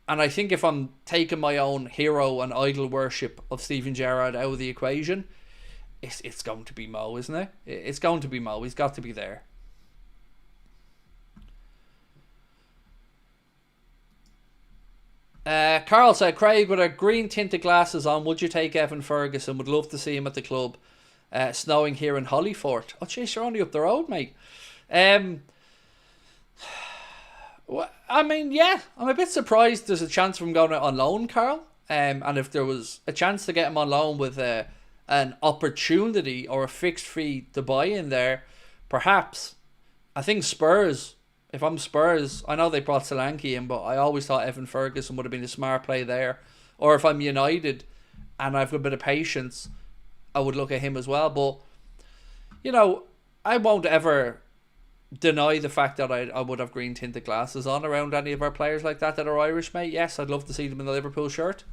And I think if I'm taking my own hero and idol worship of Steven Gerrard out of the equation, it's going to be Mo, isn't it? It's going to be Mo. He's got to be there. Carl said, Craig, with our green tinted glasses on, would you take Evan Ferguson? Would love to see him at the club. Snowing here in Hollyfort. Oh, jeez, you're only up the road, mate. I mean, yeah, I'm a bit surprised there's a chance of him going out on loan, Carl. And if there was a chance to get him on loan with an opportunity or a fixed fee to buy in there, perhaps. I think Spurs, if I'm Spurs, I know they brought Solanke in, but I always thought Evan Ferguson would have been a smart play there. Or if I'm United and I've got a bit of patience, I would look at him as well. But, you know, I won't ever deny the fact that I would have green tinted glasses on around any of our players like that are Irish, mate. Yes, I'd love to see them in the Liverpool shirt.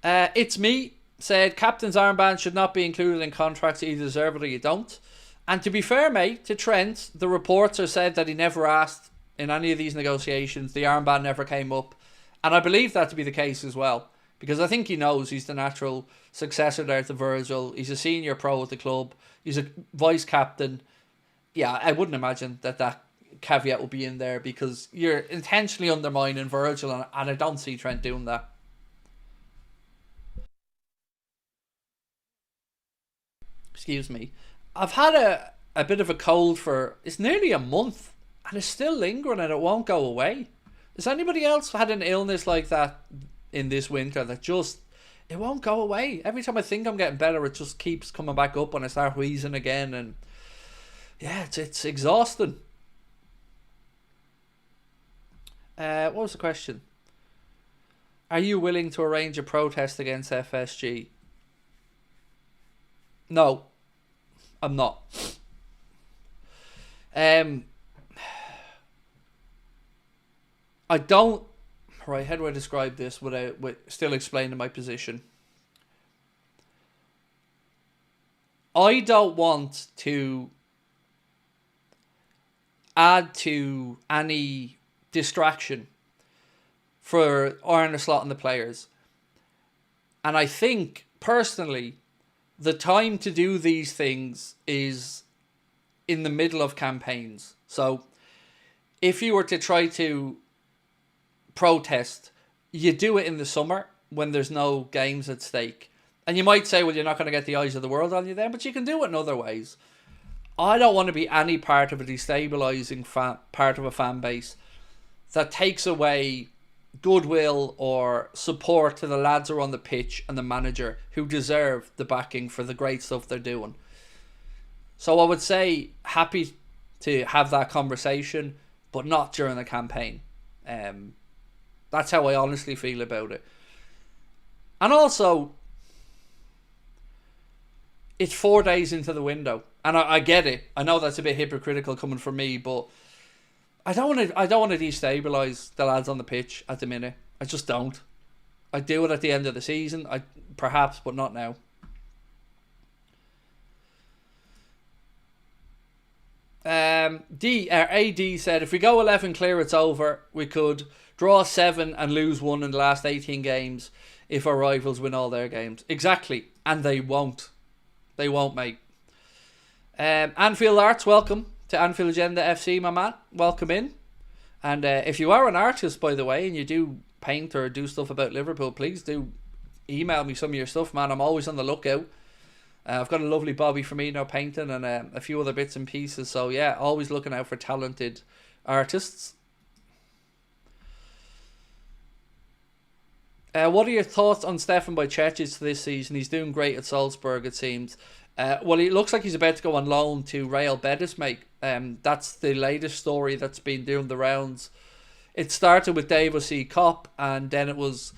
It's me said captain's armband should not be included in contracts. You either deserve it or you don't. And to be fair, mate, to Trent, the reports are said that he never asked in any of these negotiations. The armband never came up, and I believe that to be the case as well, because I think he knows he's the natural successor there to Virgil. He's a senior pro at the club. He's a vice captain. Yeah, I wouldn't imagine that caveat will be in there, because you're intentionally undermining Virgil, and I don't see Trent doing that. Excuse me. I've had a bit of a cold for, it's nearly a month, and it's still lingering and it won't go away. Has anybody else had an illness like that in this winter that just, it won't go away? Every time I think I'm getting better, it just keeps coming back up and I start wheezing again, and yeah, it's exhausting. What was the question? Are you willing to arrange a protest against FSG? No, I'm not. I don't... Right, how do I describe this without still explaining my position? I don't want to add to any distraction for Arne Slot and the players. And I think, personally, the time to do these things is in the middle of campaigns. So, if you were to try to protest, you do it in the summer when there's no games at stake. And you might say, well, you're not going to get the eyes of the world on you then, but you can do it in other ways. I don't want to be any part of a destabilising part of a fan base that takes away goodwill or support to the lads who are on the pitch and the manager who deserve the backing for the great stuff they're doing. So I would say happy to have that conversation, but not during the campaign. That's how I honestly feel about it. And also, it's 4 days into the window, and I get it. I know that's a bit hypocritical coming from me, but I don't want to destabilise the lads on the pitch at the minute. I just don't. I do it at the end of the season, perhaps, but not now. AD said, if we go 11 clear, it's over. We could draw 7 and lose 1 in the last 18 games if our rivals win all their games. Exactly, and they won't. They won't, mate. Anfield Arts, welcome to Anfield Agenda FC, my man. Welcome in. And if you are an artist, by the way, and you do paint or do stuff about Liverpool, please do email me some of your stuff, man. I'm always on the lookout. I've got a lovely Bobby Firmino painting and a few other bits and pieces. So, yeah, always looking out for talented artists. What are your thoughts on Stefan Bajcetic this season? He's doing great at Salzburg, it seems. Well, it looks like he's about to go on loan to Real Betis, mate. That's the latest story that's been doing the rounds. It started with Dave O.C. Kopp, and then it was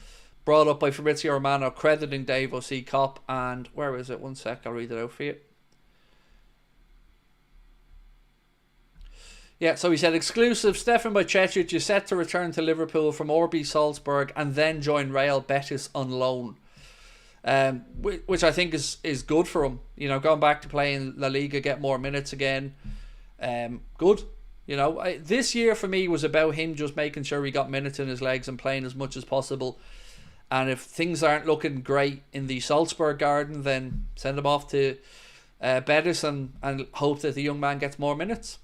brought up by Fabrizio Romano crediting Dave O.C. Kopp. And where is it? 1 sec, I'll read it out for you. Yeah, so he said, exclusive, Stefan Bajcetic is set to return to Liverpool from RB Salzburg and then join Real Betis on loan. Which I think is good for him. You know, going back to playing La Liga, get more minutes again. Good. You know, this year for me was about him just making sure he got minutes in his legs and playing as much as possible. And if things aren't looking great in the Salzburg garden, then send him off to Betis and hope that the young man gets more minutes.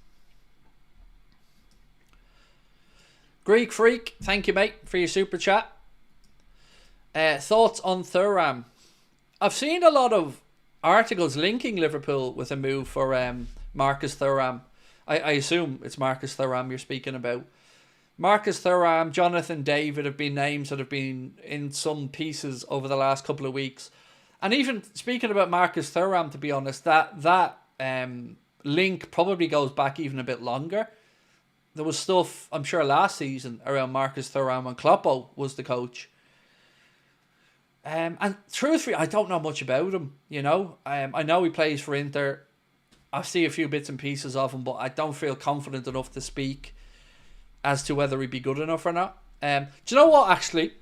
Greek Freak, thank you, mate, for your super chat. Thoughts on Thuram? I've seen a lot of articles linking Liverpool with a move for Marcus Thuram. I assume it's Marcus Thuram you're speaking about. Marcus Thuram, Jonathan David have been names that have been in some pieces over the last couple of weeks. And even speaking about Marcus Thuram, to be honest, that link probably goes back even a bit longer. There was stuff, I'm sure, last season around Marcus Thuram when Kloppo was the coach. And truthfully, I don't know much about him, you know. I know he plays for Inter. I see a few bits and pieces of him, but I don't feel confident enough to speak as to whether he'd be good enough or not. Do you know what, actually?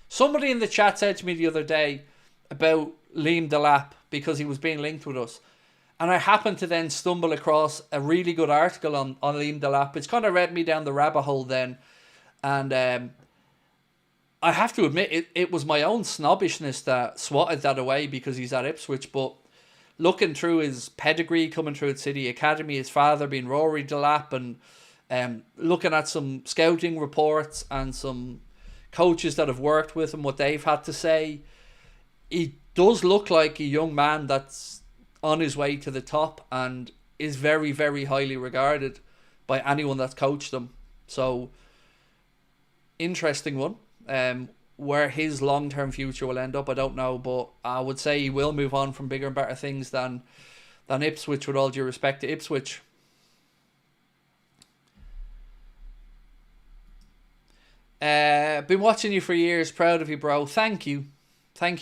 Somebody in the chat said to me the other day about Liam Delap because he was being linked with us. And I happened to then stumble across a really good article on Liam Delap, which kind of read me down the rabbit hole then. And I have to admit, it was my own snobbishness that swatted that away because he's at Ipswich. But looking through his pedigree, coming through at City Academy, his father being Rory Delap, and looking at some scouting reports and some coaches that have worked with him, what they've had to say, he does look like a young man that's on his way to the top and is very, very highly regarded by anyone that's coached him. So, interesting one. Where his long-term future will end up, I don't know, but I would say he will move on from bigger and better things than Ipswich, with all due respect to Ipswich. Been watching you for years, proud of you, bro. Thank you,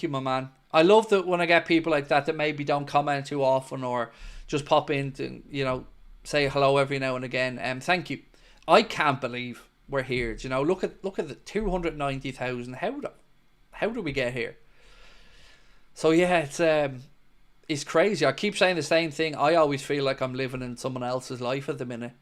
my man. I love that when I get people like that maybe don't comment too often or just pop in to, say hello every now and again. Thank you. I can't believe we're here. Look at the 290,000. How do we get here? So yeah, it's crazy. I keep saying the same thing. I always feel like I'm living in someone else's life at the minute.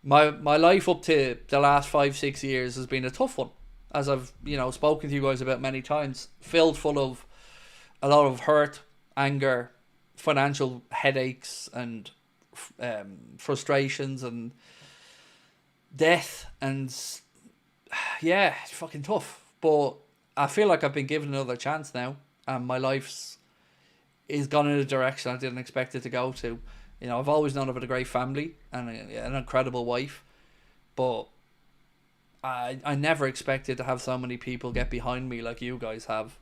My life up to the last 5-6 years has been a tough one, as I've spoken to you guys about many times. Filled full of a lot of hurt, anger, financial headaches, and frustrations, and death, and yeah, it's fucking tough. But I feel like I've been given another chance now, and my life's is gone in a direction I didn't expect it to go to. I've always known I've had a great family and an incredible wife, but I never expected to have so many people get behind me like you guys have.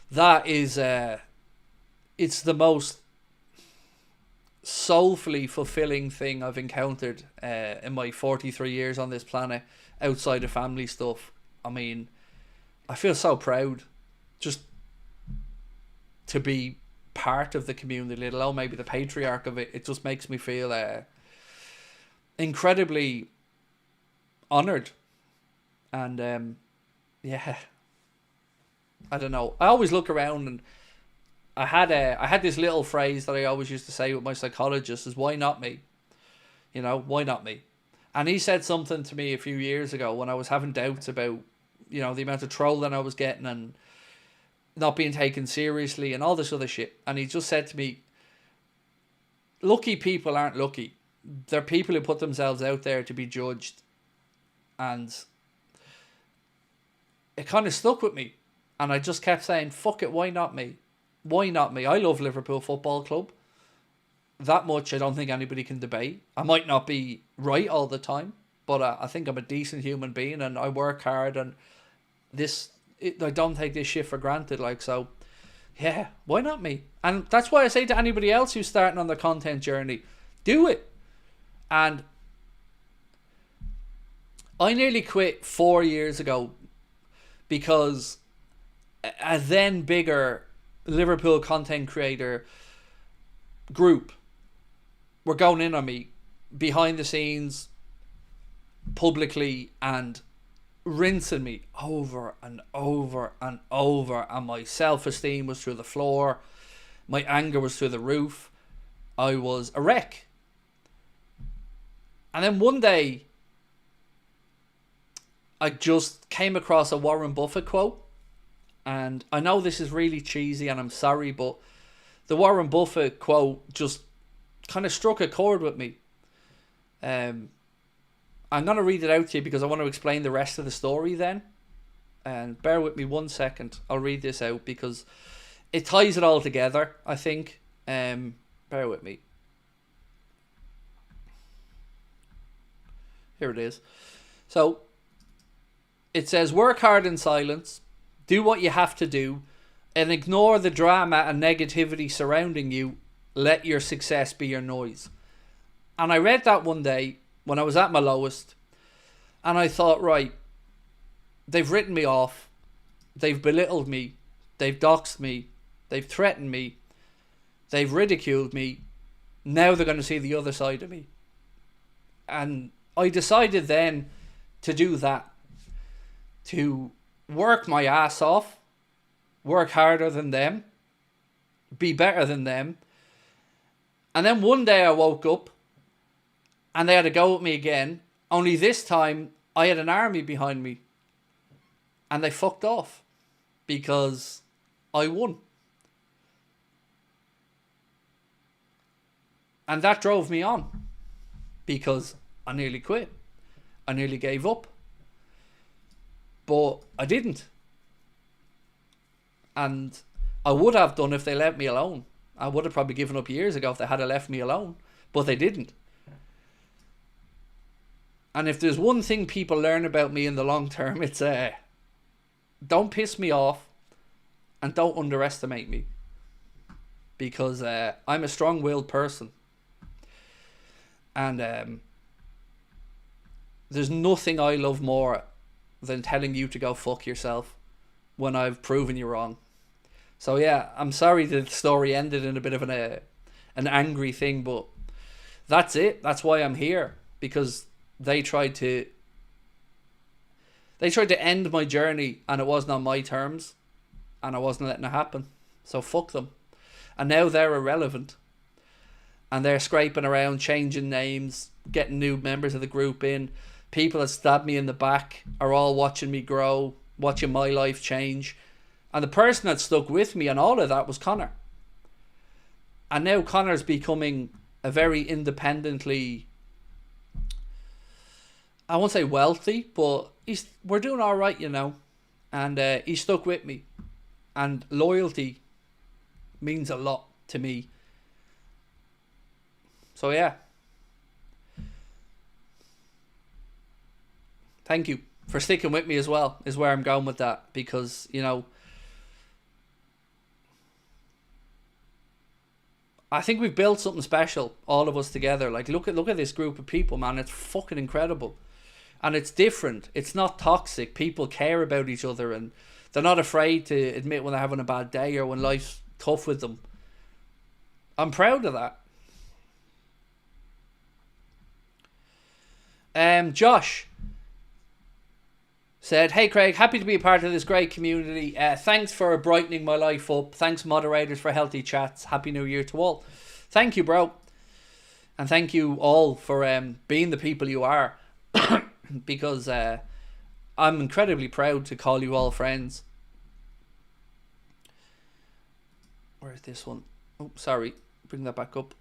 That is, it's the most soulfully fulfilling thing I've encountered in my 43 years on this planet, outside of family stuff. I mean, I feel so proud just to be part of the community, let alone maybe the patriarch of it. It just makes me feel incredibly honoured. And yeah, I don't know. I always look around, and I had this little phrase that I always used to say with my psychologist, is why not me? Why not me? And he said something to me a few years ago when I was having doubts about, the amount of trolling I was getting and not being taken seriously and all this other shit. And he just said to me, lucky people aren't lucky. They're people who put themselves out there to be judged. And it kind of stuck with me. And I just kept saying, fuck it, why not me? Why not me? I love Liverpool Football Club. That much I don't think anybody can debate. I might not be right all the time, but I think I'm a decent human being, and I work hard, and I don't take this shit for granted. So yeah, why not me? And that's why I say to anybody else who's starting on their content journey, do it. And I nearly quit 4 years ago because a then bigger Liverpool content creator group were going in on me behind the scenes, publicly, and rinsing me over and over and over, and my self-esteem was through the floor, my anger was through the roof, I was a wreck. And then one day I just came across a Warren Buffett quote, and I know this is really cheesy and I'm sorry, but the Warren Buffett quote just kind of struck a chord with me. I'm going to read it out to you because I want to explain the rest of the story then. And bear with me 1 second. I'll read this out because it ties it all together, I think. Bear with me. Here it is. So, it says, work hard in silence, do what you have to do, and ignore the drama and negativity surrounding you. Let your success be your noise. And I read that one day when I was at my lowest, and I thought, right, they've written me off, they've belittled me, they've doxed me, they've threatened me, they've ridiculed me, now they're going to see the other side of me. And I decided then to do that, to work my ass off, work harder than them, be better than them. And then one day I woke up and they had a go at me again, only this time I had an army behind me, and they fucked off because I won. And that drove me on because I nearly quit. I nearly gave up. But I didn't. And I would have done if they let me alone. I would have probably given up years ago if they had left me alone. But they didn't. And if there's one thing people learn about me in the long term, it's don't piss me off and don't underestimate me. Because I'm a strong-willed person. And there's nothing I love more than telling you to go fuck yourself when I've proven you wrong. So yeah, I'm sorry that the story ended in a bit of an angry thing, but that's it. That's why I'm here, because they tried to end my journey, and it wasn't on my terms, and I wasn't letting it happen. So fuck them. And now they're irrelevant, and they're scraping around, changing names, getting new members of the group in. People that stabbed me in the back are all watching me grow, watching my life change. And the person that stuck with me and all of that was Connor. And now Connor's becoming a very independently, I won't say wealthy, but we're doing all right, you know. And he stuck with me. And loyalty means a lot to me. So yeah. Thank you for sticking with me as well, is where I'm going with that. Because, you know, I think we've built something special, all of us together. Like, look at this group of people, man. It's fucking incredible. And it's different. It's not toxic. People care about each other, and they're not afraid to admit when they're having a bad day or when life's tough with them. I'm proud of that. Josh said, "Hey Craig, happy to be a part of this great community. Thanks for brightening my life up. Thanks moderators for healthy chats. Happy New Year to all." Thank you, bro. And thank you all for being the people you are. Because I'm incredibly proud to call you all friends. Where's this one? Oh, sorry. Bring that back up.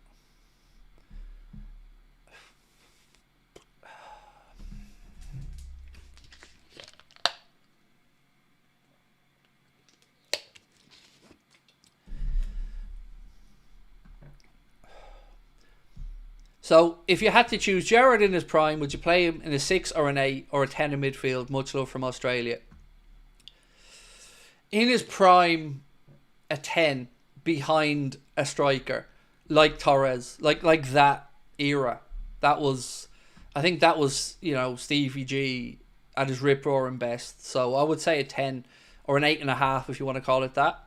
So, if you had to choose Gerrard in his prime, would you play him in a 6 or an 8 or a 10 in midfield? Much love from Australia. In his prime, a 10 behind a striker like Torres, like that era. That was, I think that was, you know, Stevie G at his rip-roaring best. So I would say a 10 or an 8.5 if you want to call it that.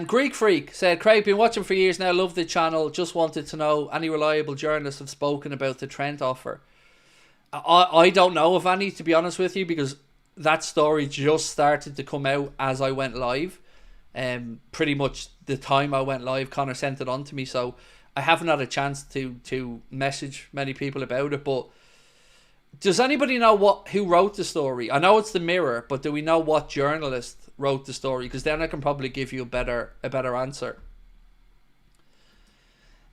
Greek Freak said, "Craig, been watching for years now, love the channel, just wanted to know any reliable journalists have spoken about the Trent offer." I don't know of any, to be honest with you, because that story just started to come out as I went live. Pretty much the time I went live, Connor sent it on to me, so I haven't had a chance to message many people about it. But does anybody know who wrote the story? I know it's the Mirror, but do we know what journalist wrote the story? Because then I can probably give you a better answer.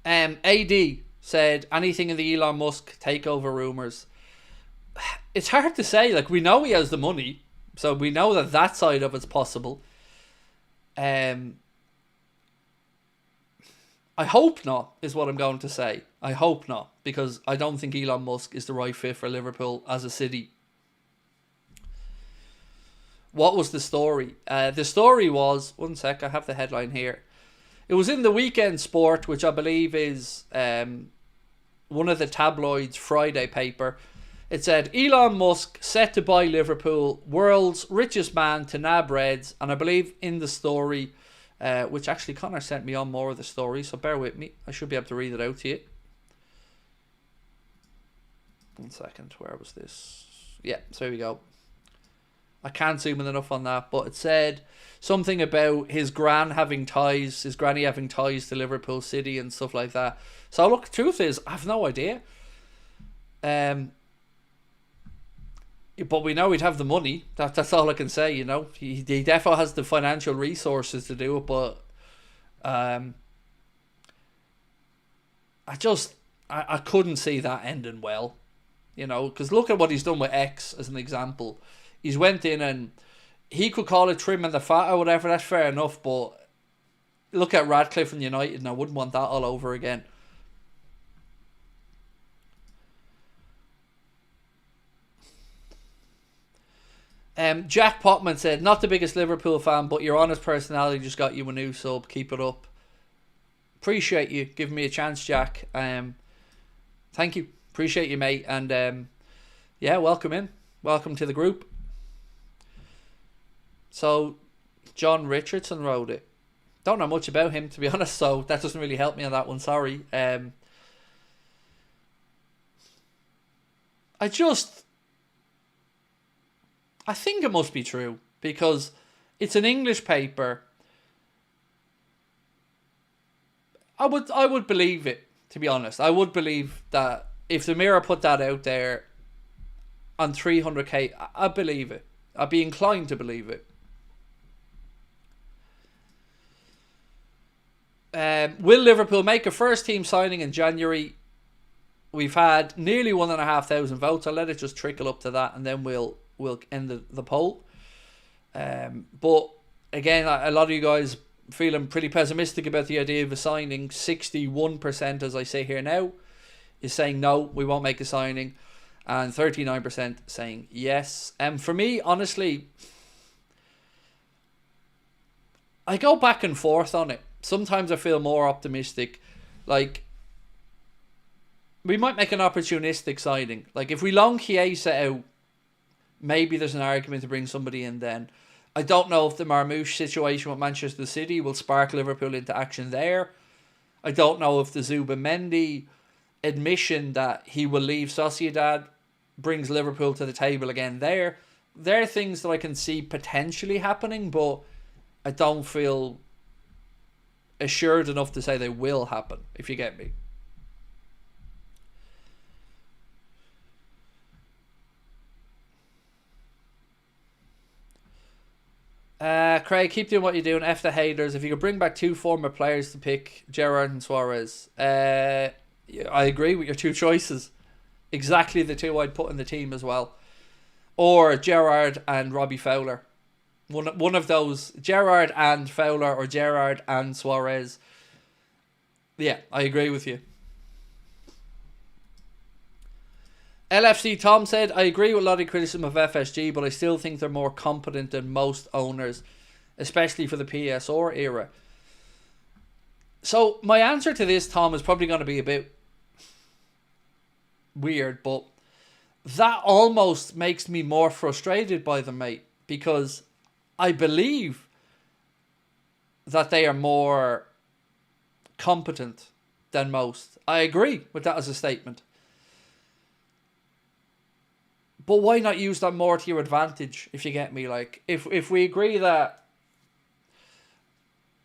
AD said, anything in the Elon Musk takeover rumours. It's hard to say. Like, we know he has the money, so we know that side of it's possible. I hope not, is what I'm going to say. I hope not, because I don't think Elon Musk is the right fit for Liverpool as a city. What was the story? The story was, one sec, I have the headline here. It was in the Weekend Sport, which I believe is one of the tabloids' Friday paper. It said, Elon Musk set to buy Liverpool, world's richest man to nab Reds. And I believe in the story, which actually Connor sent me on more of the story, so bear with me. I should be able to read it out to you. 1 second, where was this? Yeah, so here we go. I can't zoom in enough on that, but it said something about his granny having ties to Liverpool City and stuff like that. So look, the truth is, I have no idea. But we know he'd have the money. That's all I can say, you know. He definitely has the financial resources to do it, but I couldn't see that ending well, you know, because look at what he's done with X as an example. He's went in and he could call it trimming the fat or whatever, that's fair enough, but look at Radcliffe and United and I wouldn't want that all over again. Jack Potman said, not the biggest Liverpool fan, but your honest personality just got you a new sub. Keep it up. Appreciate you giving me a chance, Jack. Thank you. Appreciate you, mate. And yeah, welcome in. Welcome to the group. So John Richardson wrote it. Don't know much about him, to be honest, so that doesn't really help me on that one. Sorry. I think it must be true because it's an English paper. I would believe it, to be honest. I would believe that if the Mirror put that out there on 300k, I believe it. I'd be inclined to believe it. Will Liverpool make a first team signing in January? We've had nearly 1,500 votes. I'll let it just trickle up to that, and then we'll end the poll. But again, a lot of you guys feeling pretty pessimistic about the idea of a signing. 61%, as I say here now, is saying no, we won't make a signing, and 39% saying yes. For me, honestly, I go back and forth on it. Sometimes I feel more optimistic. Like, we might make an opportunistic signing. Like, if we loan Chiesa out, maybe there's an argument to bring somebody in then. I don't know if the Marmoush situation with Manchester City will spark Liverpool into action there. I don't know if the Zubamendi admission that he will leave Sociedad brings Liverpool to the table again there. They're things that I can see potentially happening, but I don't feel assured enough to say they will happen, if you get me. Craig, keep doing what you're doing. F the haters. If you could bring back 2 former players to pick, Gerrard and Suarez. I agree with your 2 choices. Exactly the 2 I'd put in the team as well. Or Gerrard and Robbie Fowler. One of those. Gerrard and Fowler or Gerrard and Suarez. Yeah, I agree with you. LFC Tom said, I agree with a lot of criticism of FSG, but I still think they're more competent than most owners, especially for the PSR era. So my answer to this, Tom, is probably going to be a bit weird, but that almost makes me more frustrated by them, mate, because I believe that they are more competent than most. I agree with that as a statement. But why not use that more to your advantage, if you get me? Like, if we agree that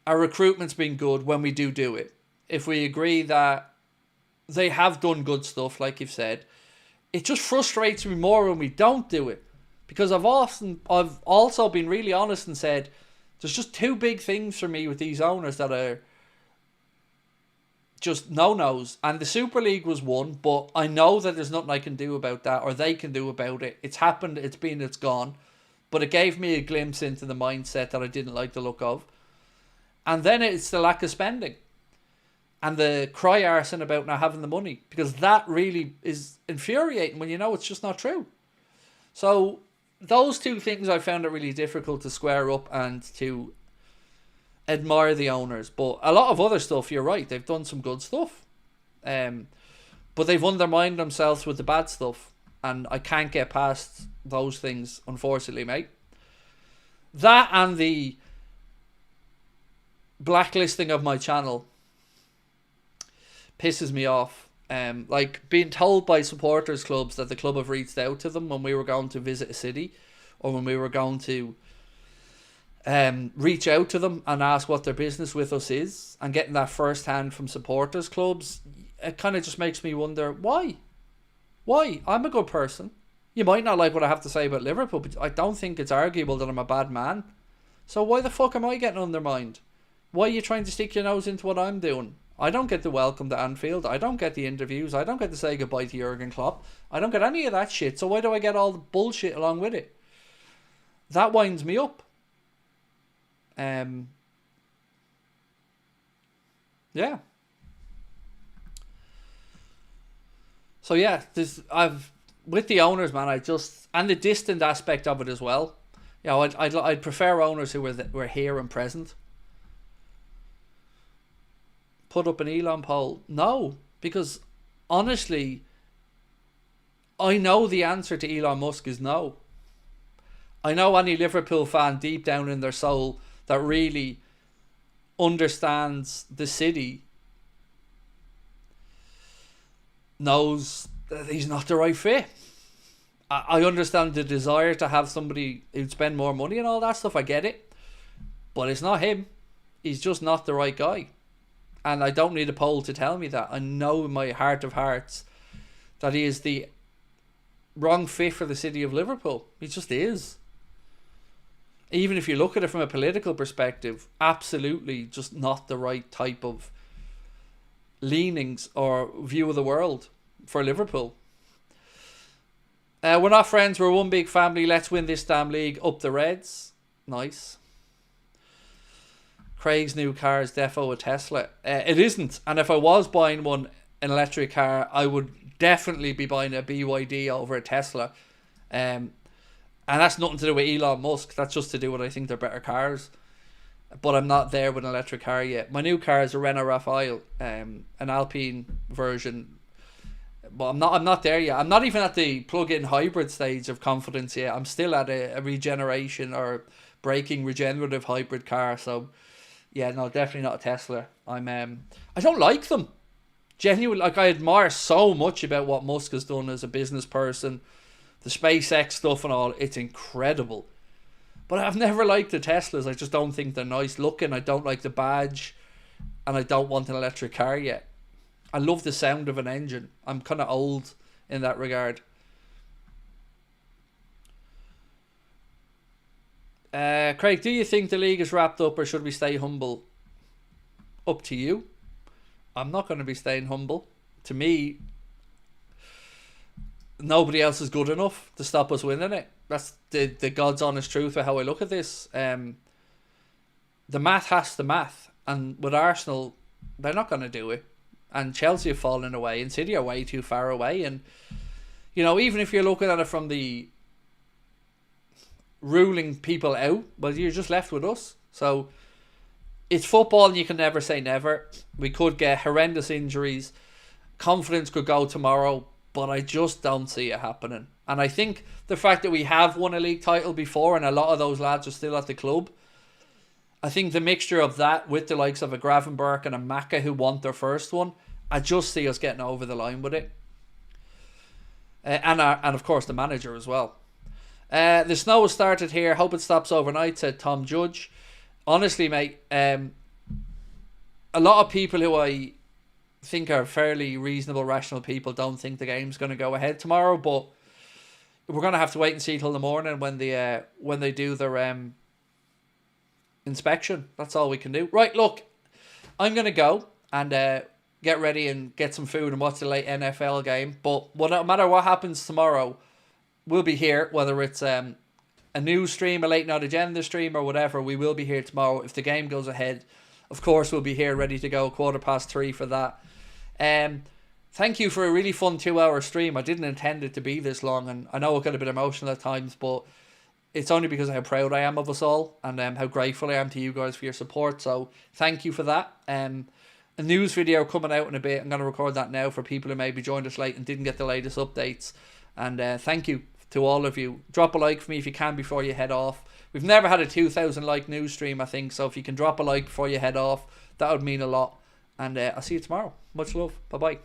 our recruitment's been good when we do it, if we agree that they have done good stuff, like you've said, it just frustrates me more when we don't do it. Because I've also been really honest and said, there's just 2 big things for me with these owners that are just no-nos. And the Super League was one, but I know that there's nothing I can do about that, or they can do about it. It's happened, it's gone. But it gave me a glimpse into the mindset that I didn't like the look of. And then it's the lack of spending. And the cry arson about not having the money. Because that really is infuriating when you know it's just not true. So those 2 things I found it really difficult to square up and to admire the owners. But a lot of other stuff, you're right, they've done some good stuff, but they've undermined themselves with the bad stuff, and I can't get past those things, unfortunately, mate. That and the blacklisting of my channel pisses me off. Like being told by supporters clubs that the club have reached out to them when we were going to visit a city, or when we were going to reach out to them and ask what their business with us is, and getting that first hand from supporters clubs, it kind of just makes me wonder, why? I'm a good person. You might not like what I have to say about Liverpool, but I don't think it's arguable that I'm a bad man. So why the fuck am I getting undermined? Why are you trying to stick your nose into what I'm doing? I don't get the welcome to Anfield. I don't get the interviews. I don't get to say goodbye to Jurgen Klopp. I don't get any of that shit. So why do I get all the bullshit along with it? That winds me up. Yeah. So yeah, with the owners, man, and the distant aspect of it as well. You know, I'd prefer owners who were here and present. Put up an Elon poll? No, because honestly, I know the answer to Elon Musk is no. I know any Liverpool fan deep down in their soul that really understands the city knows that he's not the right fit. I understand the desire to have somebody who'd spend more money and all that stuff. I get it. But it's not him. He's just not the right guy. And I don't need a poll to tell me that. I know in my heart of hearts that he is the wrong fit for the city of Liverpool. He just is. Even if you look at it from a political perspective, absolutely just not the right type of leanings or view of the world for Liverpool. We're not friends, we're one big family. Let's win this damn league. Up the Reds. Nice. Craig's new car is defo a Tesla. It isn't. And if I was buying an electric car, I would definitely be buying a BYD over a Tesla. And that's nothing to do with Elon Musk. That's just to do with I think they're better cars. But I'm not there with an electric car yet. My new car is a Renault Rafale, an Alpine version. But I'm not there yet. I'm not even at the plug-in hybrid stage of confidence yet. I'm still at a regeneration or braking regenerative hybrid car. So yeah, no, definitely not a Tesla. I don't like them. Genuinely, like I admire so much about what Musk has done as a business person. The SpaceX stuff and all, it's incredible. But I've never liked the Teslas. I just don't think they're nice looking. I don't like the badge. And I don't want an electric car yet. I love the sound of an engine. I'm kind of old in that regard. Craig, do you think the league is wrapped up or should we stay humble? Up to you. I'm not going to be staying humble. To me, nobody else is good enough to stop us winning it. That's the God's honest truth of how I look at this. The math has the math. And with Arsenal, they're not going to do it. And Chelsea have fallen away. And City are way too far away. And, you know, even if you're looking at it from the ruling people out, well, you're just left with us. So it's football and you can never say never. We could get horrendous injuries. Confidence could go tomorrow. But I just don't see it happening. And I think the fact that we have won a league title before and a lot of those lads are still at the club, I think the mixture of that with the likes of a Gravenberch and a Maka who want their first one, I just see us getting over the line with it. And of course the manager as well. The snow has started here. Hope it stops overnight, said Tom Judge. Honestly, mate, a lot of people who I think are fairly reasonable, rational people don't think the game's going to go ahead tomorrow, but we're going to have to wait and see till the morning when they do their inspection. That's all we can do. Right, look, I'm going to go and get ready and get some food and watch the late NFL game, but no matter what happens tomorrow, we'll be here, whether it's a news stream, a late night agenda stream or whatever. We will be here tomorrow. If the game goes ahead, of course we'll be here ready to go 3:15 for that. Thank you for a really fun 2-hour stream. I didn't intend it to be this long, and I know it got a bit emotional at times, but it's only because of how proud I am of us all and how grateful I am to you guys for your support. So thank you for that. A news video coming out in a bit. I'm going to record that now for people who maybe joined us late and didn't get the latest updates. And thank you to all of you. Drop a like for me if you can before you head off. We've never had a 2,000 like news stream, I think, so if you can drop a like before you head off, that would mean a lot. And I'll see you tomorrow. Much love. Bye bye.